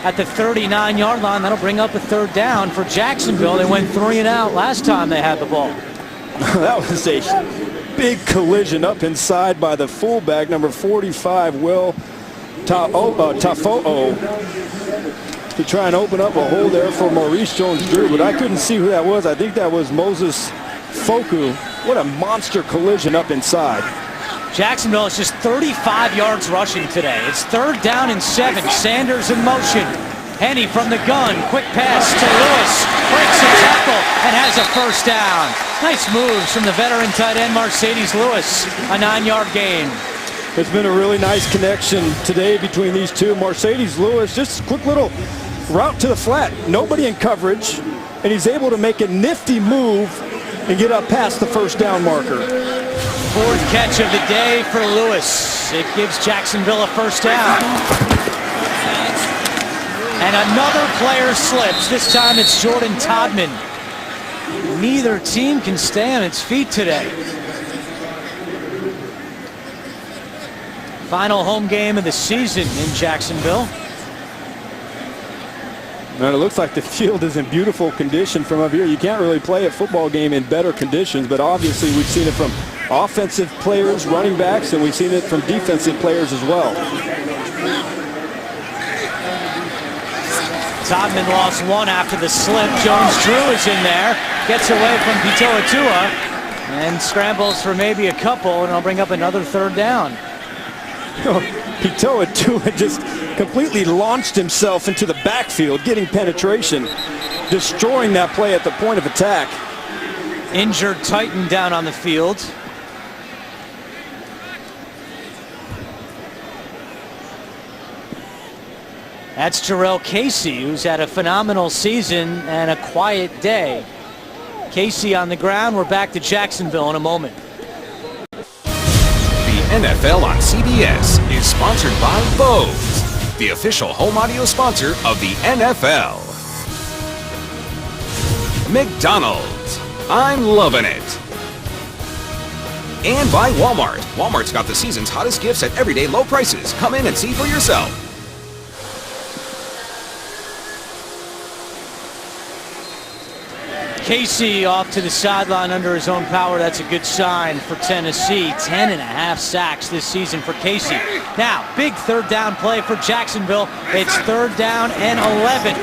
at the 39-yard line. That'll bring up a third down for Jacksonville. They went 3 and out last time they had the ball. That was a big collision up inside by the fullback, number 45, Will Tafo'o, to try and open up a hole there for Maurice Jones-Drew, but I couldn't see who that was. I think that was Moses Foku. What a monster collision up inside. Jacksonville is just 35 yards rushing today. It's 3rd down and 7. Sanders in motion. Henny from the gun. Quick pass to Lewis. Breaks a tackle and has a first down. Nice moves from the veteran tight end Marcedes Lewis. A 9-yard gain. It's been a really nice connection today between these two. Marcedes Lewis, just a quick little route to the flat. Nobody in coverage, and he's able to make a nifty move and get up past the first down marker. 4th catch of the day for Lewis. It gives Jacksonville a first down. And another player slips. This time it's Jordan Todman. Neither team can stay on its feet today. Final home game of the season in Jacksonville. And it looks like the field is in beautiful condition from up here. You can't really play a football game in better conditions, but obviously we've seen it from offensive players, running backs, and we've seen it from defensive players as well. Todman lost 1 after the slip. Jones-Drew is in there. Gets away from Pito Atua and scrambles for maybe a couple, and I'll bring up another 3rd down. Pito Atua just completely launched himself into the backfield, getting penetration, destroying that play at the point of attack. Injured Titan down on the field. That's Jarrell Casey, who's had a phenomenal season and a quiet day. Casey on the ground. We're back to Jacksonville in a moment. The NFL on CBS is sponsored by Bose, the official home audio sponsor of the NFL. McDonald's, I'm loving it. And by Walmart. Walmart's got the season's hottest gifts at everyday low prices. Come in and see for yourself. Casey off to the sideline under his own power. That's a good sign for Tennessee. 10.5 sacks this season for Casey. Now, big 3rd down play for Jacksonville. It's 3rd down and 11.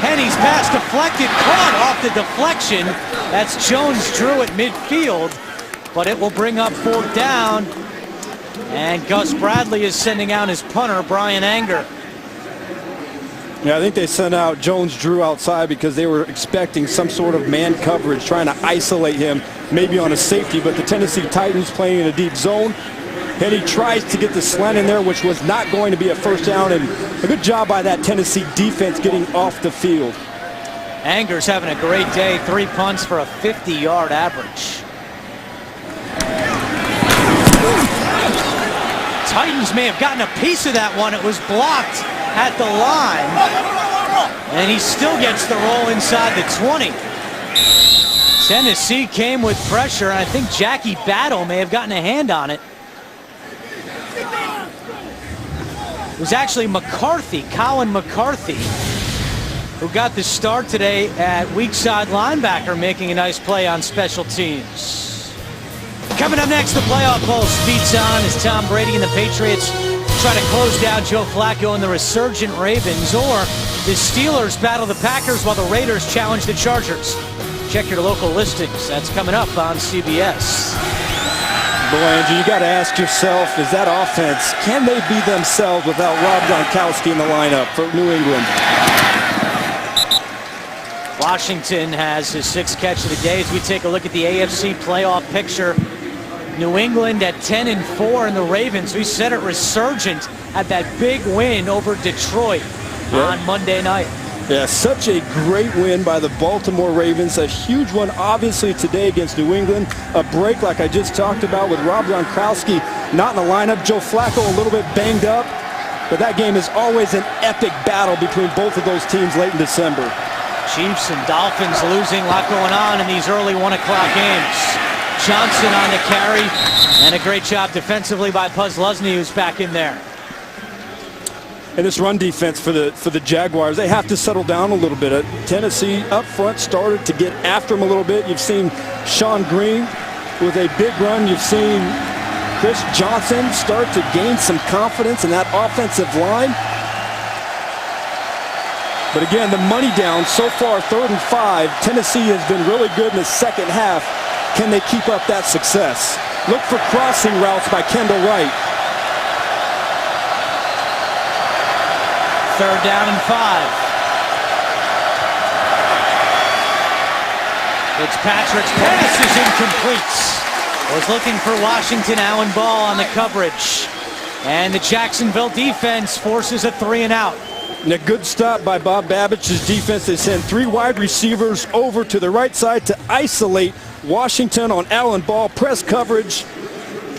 Henny's pass deflected, caught off the deflection. That's Jones-Drew at midfield, but it will bring up 4th down. And Gus Bradley is sending out his punter, Brian Anger. Yeah, I think they sent out Jones-Drew outside because they were expecting some sort of man coverage, trying to isolate him, maybe on a safety, but the Tennessee Titans playing in a deep zone. And he tries to get the slant in there, which was not going to be a first down, and a good job by that Tennessee defense getting off the field. Anger's having a great day. 3 punts for a 50-yard average. Titans may have gotten a piece of that one. It was blocked at the line, and he still gets the roll inside the 20. Tennessee came with pressure, and I think Jackie Battle may have gotten a hand on it. It was actually McCarthy, Colin McCarthy, who got the start today at weak side linebacker, making a nice play on special teams. Coming up next, the playoff pulse beats on as Tom Brady and the Patriots try to close down Joe Flacco and the resurgent Ravens, or the Steelers battle the Packers while the Raiders challenge the Chargers. Check your local listings. That's coming up on CBS. Boy, Andrew, you got to ask yourself, is that offense, can they be themselves without Rob Gronkowski in the lineup for New England? Washington has his 6th catch of the day as we take a look at the AFC playoff picture. New England at 10-4, and the Ravens, we said it, resurgent at that big win over Detroit on Monday night. Yeah, such a great win by the Baltimore Ravens. A huge one, obviously, today against New England. A break, like I just talked about, with Rob Gronkowski not in the lineup. Joe Flacco a little bit banged up. But that game is always an epic battle between both of those teams late in December. Chiefs and Dolphins losing, a lot going on in these early 1 o'clock games. Johnson on the carry, and a great job defensively by Puz Lusny, who's back in there. And this run defense for the Jaguars, they have to settle down a little bit. Tennessee up front started to get after them a little bit. You've seen Sean Green with a big run. You've seen Chris Johnson start to gain some confidence in that offensive line. But again, the money down so far, 3rd and 5. Tennessee has been really good in the second half. Can they keep up that success? Look for crossing routes by Kendall Wright. 3rd down and 5. Fitzpatrick's pass is incomplete. Was looking for Washington. Allen Ball on the coverage. And the Jacksonville defense forces a 3-and-out. And a good stop by Bob Babbich's defense. They send 3 wide receivers over to the right side to isolate Washington on Allen Ball. Press coverage.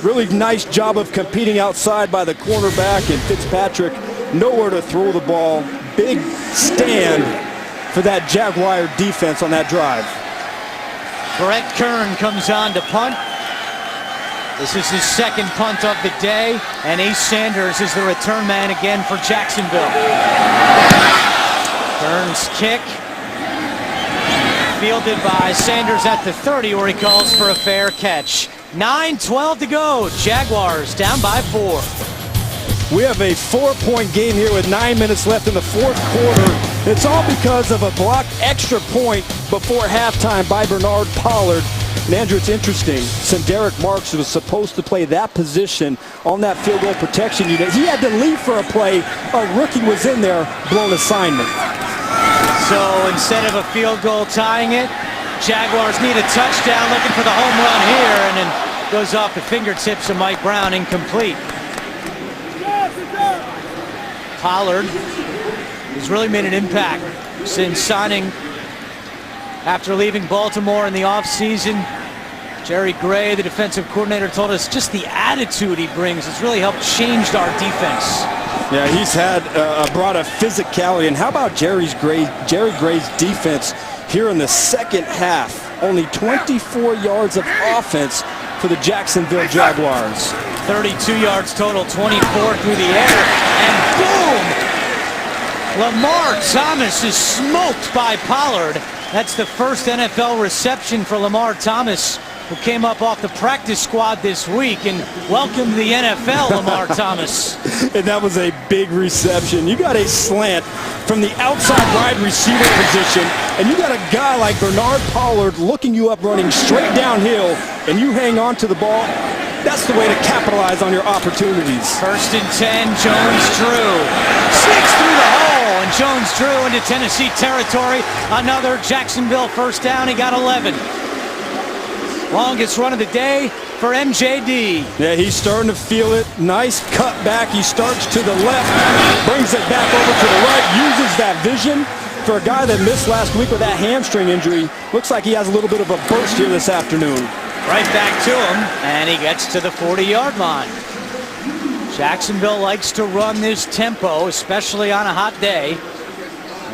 Really nice job of competing outside by the cornerback, and Fitzpatrick nowhere to throw the ball. Big stand for that Jaguar defense on that drive. Brett Kern comes on to punt. This is his 2nd punt of the day, and Ace Sanders is the return man again for Jacksonville. Kern's kick fielded by Sanders at the 30, where he calls for a fair catch. 9:12 to go. Jaguars down by 4. We have a 4-point game here with 9 minutes left in the 4th quarter. It's all because of a blocked extra point before halftime by Bernard Pollard. And Andrew, it's interesting. Derek Marks was supposed to play that position on that field goal protection unit. He had to leave for a play. A rookie was in there, blown assignment. So instead of a field goal tying it, Jaguars need a touchdown, looking for the home run here, and then goes off the fingertips of Mike Brown, incomplete. Pollard has really made an impact since signing after leaving Baltimore in the offseason. Jerry Gray, the defensive coordinator, told us just the attitude he brings has really helped change our defense. Yeah, he's brought a physicality. And how about Jerry Gray's defense here in the second half? Only 24 yards of offense for the Jacksonville Jaguars. 32 yards total, 24 through the air, and boom! Lamar Thomas is smoked by Pollard. That's the first NFL reception for Lamar Thomas, who came up off the practice squad this week. And welcome to the NFL, Lamar Thomas. And that was a big reception. You got a slant from the outside wide receiver position, and you got a guy like Bernard Pollard looking you up, running straight downhill, and you hang on to the ball. That's the way to capitalize on your opportunities. 1st and 10, Jones-Drew sneaks through the hole, and Jones-Drew into Tennessee territory. Another Jacksonville 1st down. He got 11. Longest run of the day for MJD. Yeah, he's starting to feel it. Nice cut back. He starts to the left, brings it back over to the right, uses that vision. For a guy that missed last week with that hamstring injury, looks like he has a little bit of a burst here this afternoon. Right back to him, and he gets to the 40-yard line. Jacksonville likes to run this tempo, especially on a hot day.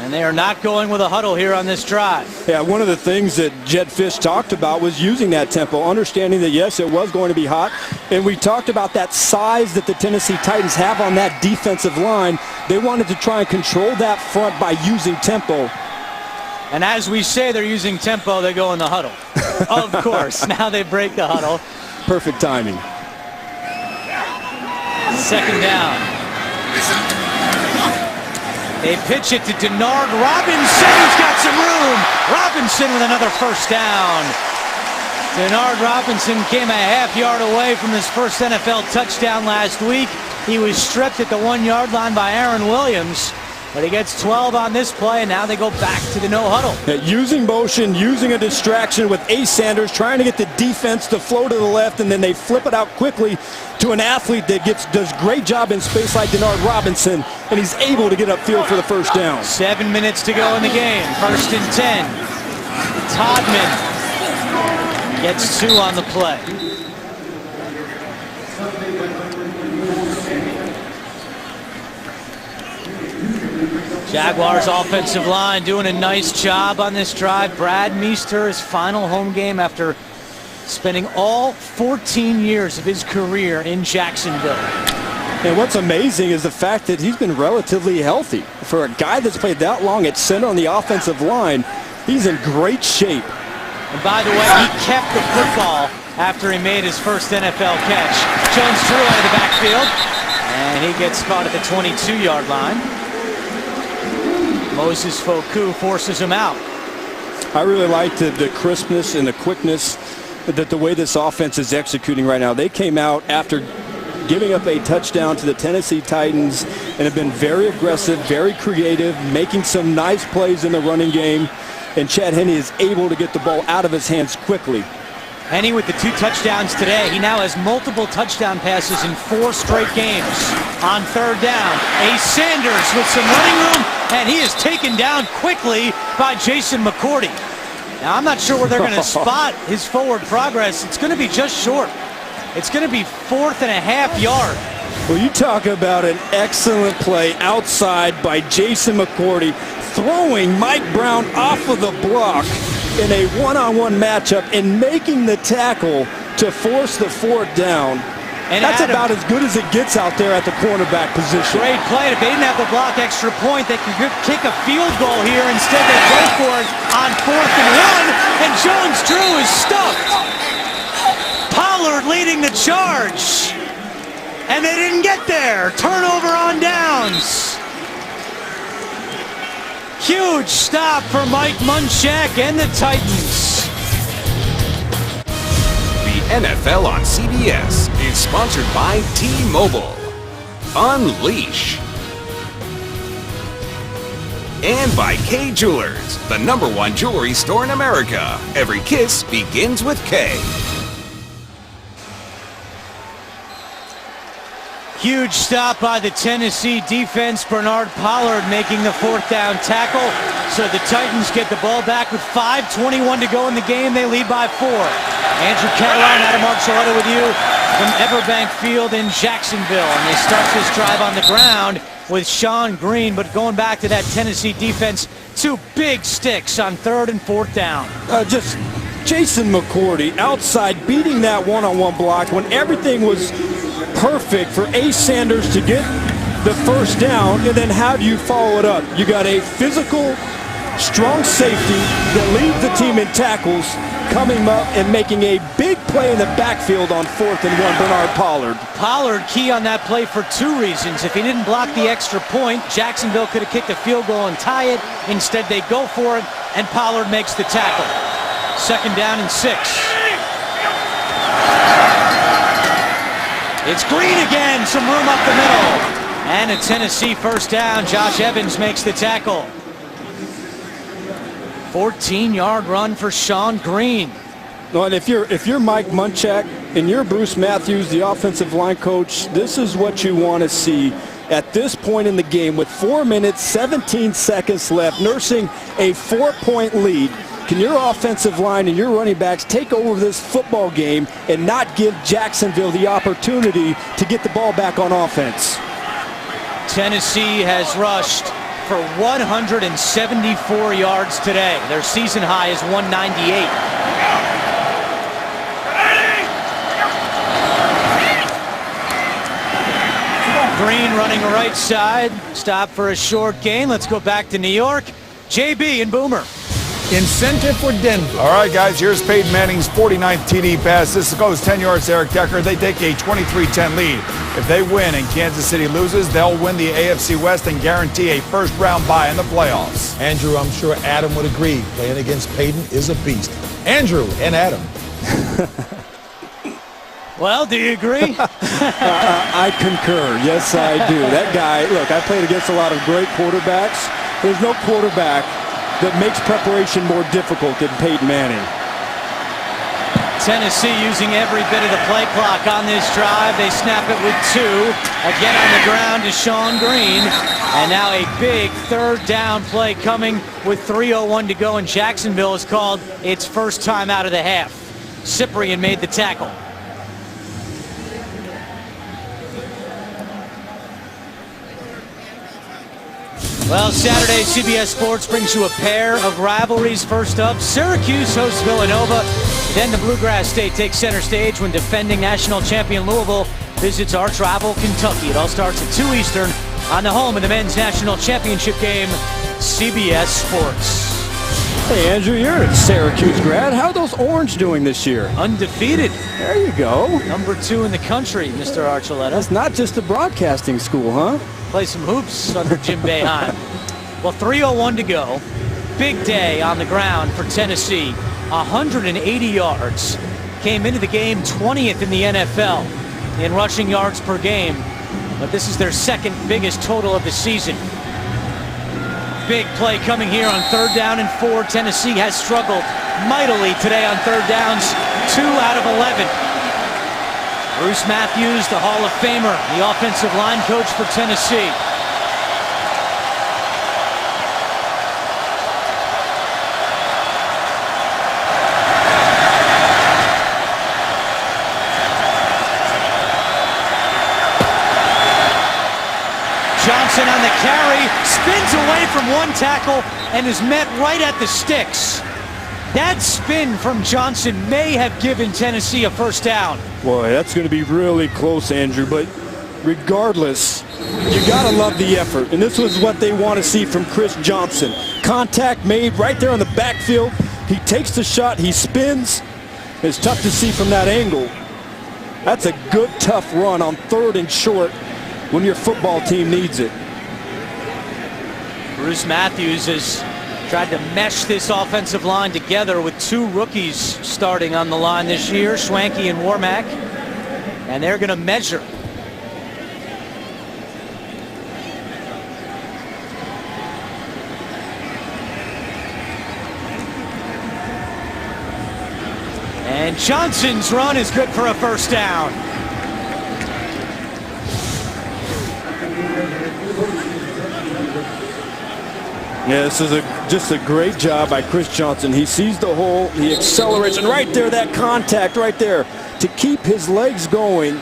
And they are not going with a huddle here on this drive. Yeah, one of the things that Jed Fish talked about was using that tempo, understanding that, yes, it was going to be hot. And we talked about that size that the Tennessee Titans have on that defensive line. They wanted to try and control that front by using tempo. And as we say they're using tempo, they go in the huddle. Of course, now they break the huddle. Perfect timing. 2nd down. They pitch it to Denard Robinson, who's got some room. Robinson with another 1st down. Denard Robinson came a half yard away from his first NFL touchdown last week. He was stripped at the 1-yard line by Aaron Williams, but he gets 12 on this play, and now they go back to the no huddle. Using motion, using a distraction with Ace Sanders, trying to get the defense to flow to the left, and then they flip it out quickly to an athlete that does great job in space like Denard Robinson, and he's able to get upfield for the first down. 7 minutes to go in the game. 1st and 10. Todman gets 2 on the play. Jaguars offensive line doing a nice job on this drive. Brad Meester, his final home game after spending all 14 years of his career in Jacksonville. And what's amazing is the fact that he's been relatively healthy. For a guy that's played that long at center on the offensive line, he's in great shape. And by the way, he kept the football after he made his first NFL catch. Jones-Drew out of the backfield, and he gets caught at the 22-yard line. Moses Foku forces him out. I really like the crispness and the quickness that the way this offense is executing right now. They came out after giving up a touchdown to the Tennessee Titans and have been very aggressive, very creative, making some nice plays in the running game. And Chad Henne is able to get the ball out of his hands quickly. Henne with the 2 touchdowns today. He now has multiple touchdown passes in 4 straight games. On 3rd down, Ace Sanders with some running room, and he is taken down quickly by Jason McCourty. Now, I'm not sure where they're going to spot his forward progress. It's going to be just short. It's going to be 4th and a half yard. Well, you talk about an excellent play outside by Jason McCourty, throwing Mike Brown off of the block in a one-on-one matchup and making the tackle to force the 4th down. And that's Adam, about as good as it gets out there at the cornerback position. Great play. If they didn't have the block extra point, they could kick a field goal here. Instead, they go for it on 4th and 1, and Jones-Drew is stuffed. Pollard leading the charge. And they didn't get there. Turnover on downs. Huge stop for Mike Munchak and the Titans. The NFL on CBS is sponsored by T-Mobile. Unleash. And by Kay Jewelers, the #1 jewelry store in America. Every kiss begins with K. Huge stop by the Tennessee defense. Bernard Pollard making the 4th down tackle. So the Titans get the ball back with 5:21 to go in the game. They lead by 4. Andrew Catalon, Adam Archuleta with you from Everbank Field in Jacksonville. And they start this drive on the ground with Sean Green. But going back to that Tennessee defense, 2 big sticks on 3rd and 4th down. Just Jason McCourty outside beating that one-on-one block when everything was perfect for Ace Sanders to get the 1st down, and then how do you follow it up? You got a physical, strong safety that leads the team in tackles, coming up and making a big play in the backfield on 4th and 1, Bernard Pollard. Pollard key on that play for 2 reasons. If he didn't block the extra point, Jacksonville could have kicked a field goal and tie it. Instead, they go for it, and Pollard makes the tackle. 2nd down and 6. It's Green again, some room up the middle. And a Tennessee 1st down. Josh Evans makes the tackle. 14-yard run for Sean Green. Well, and if you're Mike Munchak and you're Bruce Matthews, the offensive line coach, this is what you want to see at this point in the game with 4 minutes, 17 seconds left, nursing a 4-point lead. Can your offensive line and your running backs take over this football game and not give Jacksonville the opportunity to get the ball back on offense? Tennessee has rushed for 174 yards today. Their season high is 198. Green running right side. Stop for a short gain. Let's go back to New York. JB and Boomer. Incentive for Denver. All right, guys, here's Peyton Manning's 49th TD pass. This goes 10 yards to Eric Decker. They take a 23-10 lead. If they win and Kansas City loses, they'll win the AFC West and guarantee a first-round bye in the playoffs. Andrew, I'm sure Adam would agree. Playing against Peyton is a beast. Andrew and Adam. Well, do you agree? I concur. Yes, I do. That guy, look, I played against a lot of great quarterbacks. There's no quarterback that makes preparation more difficult than Peyton Manning. Tennessee using every bit of the play clock on this drive. They snap it with 2. Again on the ground to Sean Green. And now a big third down play coming with 3:01 to go. And Jacksonville has called its first time out of the half. Cyprien made the tackle. Well, Saturday, CBS Sports brings you a pair of rivalries. First up, Syracuse hosts Villanova. Then the Bluegrass State takes center stage when defending national champion Louisville visits arch rival Kentucky. It all starts at 2 Eastern on the home of the men's national championship game, CBS Sports. Hey, Andrew, you're a Syracuse grad. How are those Orange doing this year? Undefeated. There you go. Number 2 in the country, Mr. Archuleta. That's not just a broadcasting school, huh? Play some hoops under Jim Boeheim. Well, 3:01 to go. Big day on the ground for Tennessee. 180 yards. Came into the game 20th in the NFL in rushing yards per game. But this is their second biggest total of the season. Big play coming here on 3rd down and 4. Tennessee has struggled mightily today on 3rd downs. 2 out of 11. Bruce Matthews, the Hall of Famer, the offensive line coach for Tennessee. Johnson on the carry, spins away from one tackle and is met right at the sticks. That spin from Johnson may have given Tennessee a first down. Boy, that's going to be really close, Andrew, but regardless, you got to love the effort, and this was what they want to see from Chris Johnson. Contact made right there on the backfield. He takes the shot, he spins. It's tough to see from that angle. That's a good, tough run on 3rd and short when your football team needs it. Bruce Matthews has tried to mesh this offensive line together with 2 rookies starting on the line this year, Schwanke and Warmack, and they're going to measure. And Johnson's run is good for a first down. Yeah, this is just a great job by Chris Johnson. He sees the hole, he accelerates, and right there, that contact right there to keep his legs going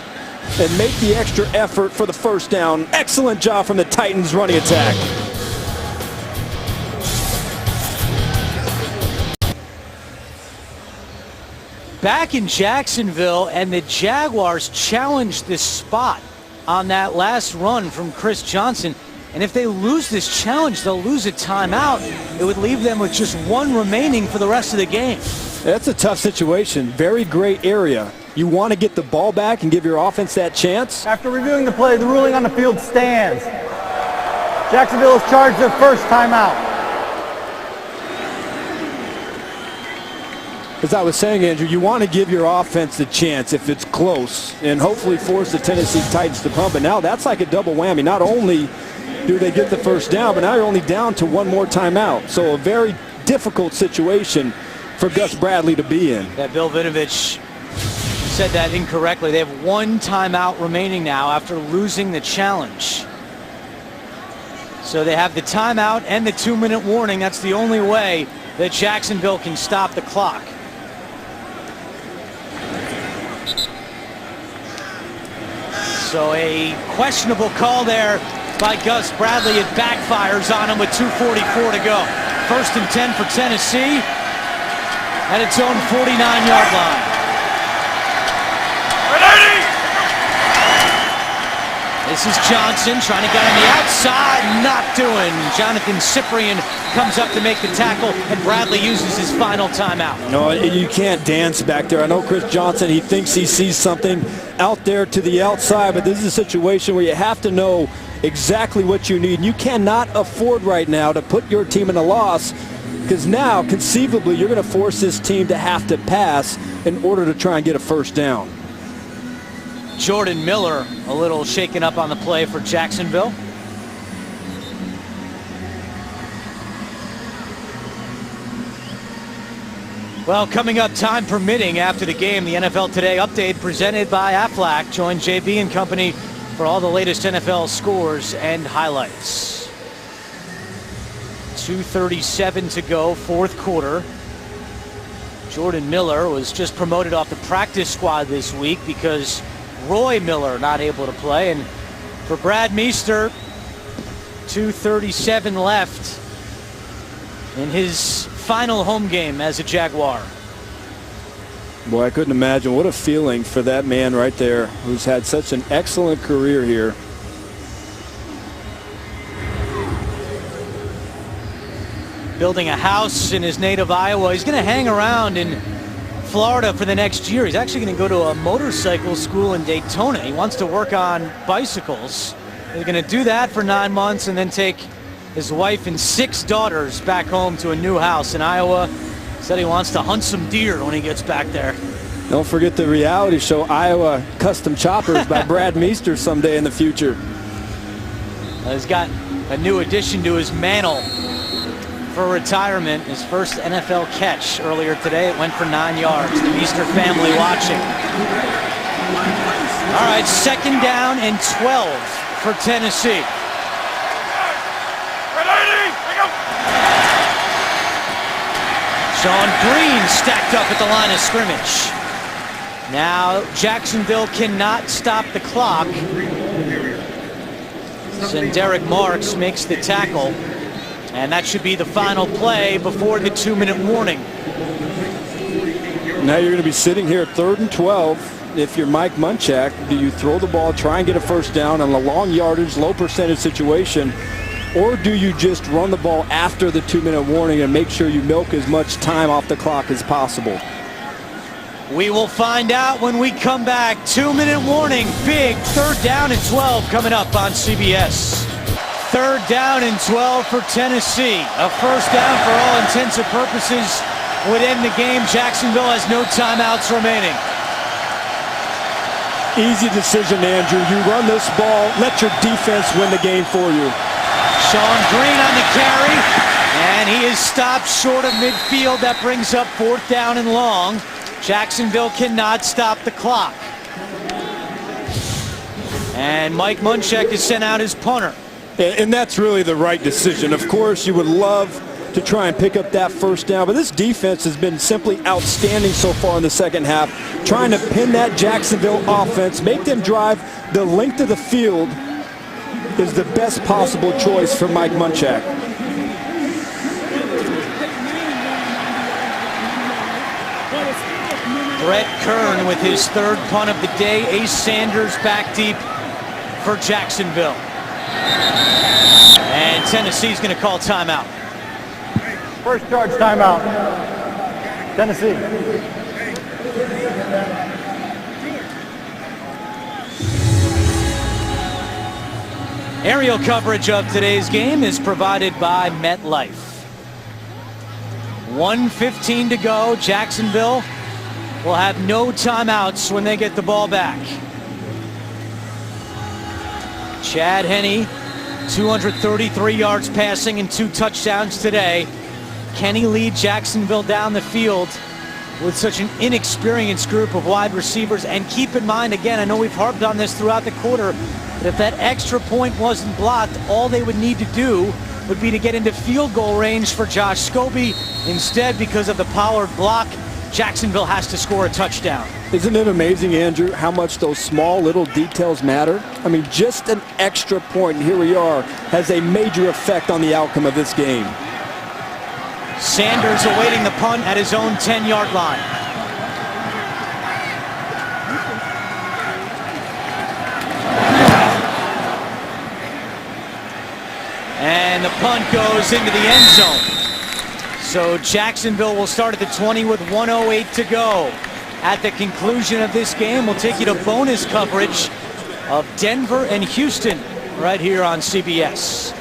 and make the extra effort for the first down. Excellent job from the Titans running attack. Back in Jacksonville, and the Jaguars challenged this spot on that last run from Chris Johnson. And if they lose this challenge, they'll lose a timeout. It would leave them with just 1 remaining for the rest of the game. That's a tough situation. Very great area. You want to get the ball back and give your offense that chance. After reviewing the play, the ruling on the field stands. Jacksonville has charged their first timeout. As I was saying, Andrew, you want to give your offense a chance if it's close and hopefully force the Tennessee Titans to pump. But now that's like a double whammy. Not only do they get the first down, but now you're only down to 1 more timeout. So a very difficult situation for Gus Bradley to be in. Yeah, Bill Vinovich said that incorrectly. They have 1 timeout remaining now after losing the challenge. So they have the timeout and the 2-minute warning. That's the only way that Jacksonville can stop the clock. So a questionable call there by Gus Bradley. It backfires on him with 2:44 to go. 1st and 10 for Tennessee at its own 49-yard line. This is Johnson trying to get on the outside, not doing. Jonathan Cyprien comes up to make the tackle, and Bradley uses his final timeout. No, you can't dance back there. I know Chris Johnson, he thinks he sees something out there to the outside, but this is a situation where you have to know exactly what you need. You cannot afford right now to put your team in a loss because now conceivably you're going to force this team to have to pass in order to try and get a first down. Jordan Miller a little shaken up on the play for Jacksonville. Well, coming up, time permitting, after the game, the NFL Today update presented by Aflac. Join JB and company for all the latest NFL scores and highlights. 2:37 to go, fourth quarter. Jordan Miller was just promoted off the practice squad this week because Roy Miller not able to play. And for Brad Meester, 2:37 left in his final home game as a Jaguar. Boy, I couldn't imagine what a feeling for that man right there who's had such an excellent career here. Building a house in his native Iowa. He's going to hang around in Florida for the next year. He's actually going to go to a motorcycle school in Daytona. He wants to work on bicycles. He's going to do that for 9 months and then take his wife and 6 daughters back home to a new house in Iowa. Said he wants to hunt some deer when he gets back there. Don't forget the reality show, Iowa Custom Choppers by Brad Meester someday in the future. He's got a new addition to his mantle for retirement. His first NFL catch earlier today. It went for 9 yards. The Meester family watching. All right, 2nd down and 12 for Tennessee. Sean Green stacked up at the line of scrimmage. Now Jacksonville cannot stop the clock. And Derek Marks makes the tackle. And that should be the final play before the 2-minute warning. Now you're going to be sitting here at 3rd and 12. If you're Mike Munchak, do you throw the ball, try and get a first down on a long yardage, low percentage situation, or do you just run the ball after the 2-minute warning and make sure you milk as much time off the clock as possible? We will find out when we come back. 2-minute warning, big 3rd down and 12 coming up on CBS. 3rd down and 12 for Tennessee. A first down for all intents and purposes would end the game. Jacksonville has no timeouts remaining. Easy decision, Andrew. You run this ball, let your defense win the game for you. Sean Green on the carry, and he is stopped short of midfield. That brings up 4th down and long. Jacksonville cannot stop the clock. And Mike Munchak has sent out his punter. And that's really the right decision. Of course, you would love to try and pick up that first down, but this defense has been simply outstanding so far in the second half, trying to pin that Jacksonville offense, make them drive the length of the field is the best possible choice for Mike Munchak. Brett Kern with his 3rd punt of the day. Ace Sanders back deep for Jacksonville. And Tennessee's going to call timeout. First charge timeout. Tennessee. Aerial coverage of today's game is provided by MetLife. 1:15 to go. Jacksonville will have no timeouts when they get the ball back. Chad Henne, 233 yards passing and 2 touchdowns today. Can he lead Jacksonville down the field with such an inexperienced group of wide receivers? And keep in mind, again, I know we've harped on this throughout the quarter, but if that extra point wasn't blocked, all they would need to do would be to get into field goal range for Josh Scobie. Instead, because of the Pollard block, Jacksonville has to score a touchdown. Isn't it amazing, Andrew, how much those small little details matter? I mean, just an extra point, and here we are, has a major effect on the outcome of this game. Sanders awaiting the punt at his own 10-yard line. And the punt goes into the end zone. So Jacksonville will start at the 20 with 1:08 to go. At the conclusion of this game, we'll take you to bonus coverage of Denver and Houston right here on CBS.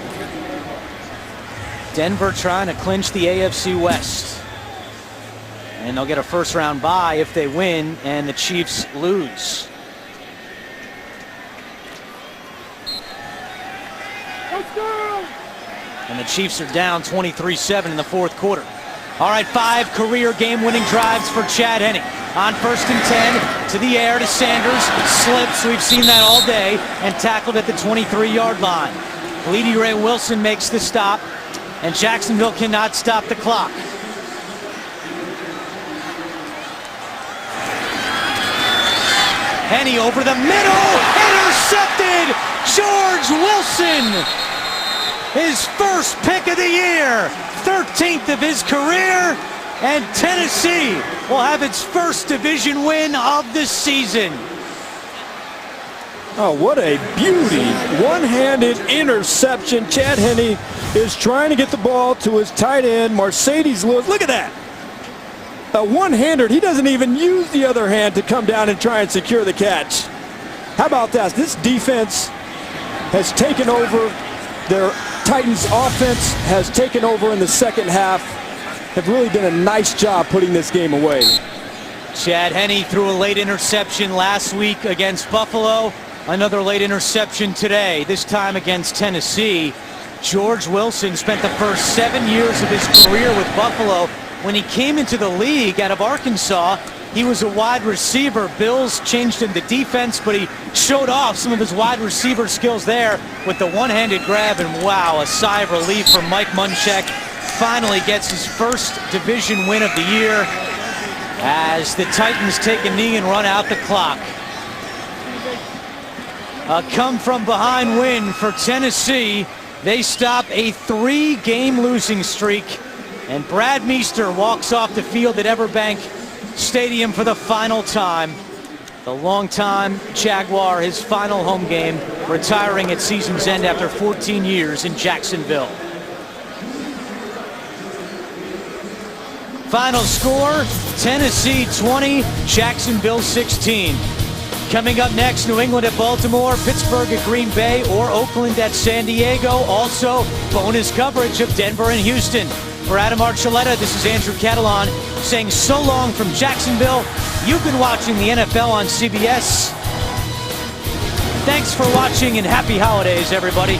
Denver trying to clinch the AFC West. And they'll get a first-round bye if they win and the Chiefs lose. Let's go! And the Chiefs are down 23-7 in the fourth quarter. All right, 5 career game-winning drives for Chad Henne. On 1st and 10, to the air to Sanders, slips, we've seen that all day, and tackled at the 23-yard line. Leedy Ray Wilson makes the stop, and Jacksonville cannot stop the clock. Henne over the middle, intercepted! George Wilson! His first pick of the year, 13th of his career, and Tennessee will have its first division win of the season. Oh, what a beauty. One-handed interception. Chad Henne is trying to get the ball to his tight end, Marcedes Lewis. Look at that. A one-hander. He doesn't even use the other hand to come down and try and secure the catch. How about that? This defense has taken over. Their Titans offense has taken over in the second half. Have really done a nice job putting this game away. Chad Henne threw a late interception last week against Buffalo. Another late interception today, this time against Tennessee. George Wilson spent the first 7 years of his career with Buffalo. When he came into the league out of Arkansas, he was a wide receiver. Bills changed him to defense, but he showed off some of his wide receiver skills there with the one-handed grab, and wow, a sigh of relief for Mike Munchak. Finally gets his first division win of the year as the Titans take a knee and run out the clock. A come-from-behind win for Tennessee. They stop a 3-game losing streak, and Brad Meester walks off the field at Everbank Stadium for the final time. The longtime Jaguar, his final home game, retiring at season's end after 14 years in Jacksonville. Final score, Tennessee 20, Jacksonville 16. Coming up next, New England at Baltimore, Pittsburgh at Green Bay, or Oakland at San Diego. Also, bonus coverage of Denver and Houston. For Adam Archuleta, this is Andrew Catalon saying so long from Jacksonville. You've been watching the NFL on CBS. Thanks for watching and happy holidays, everybody.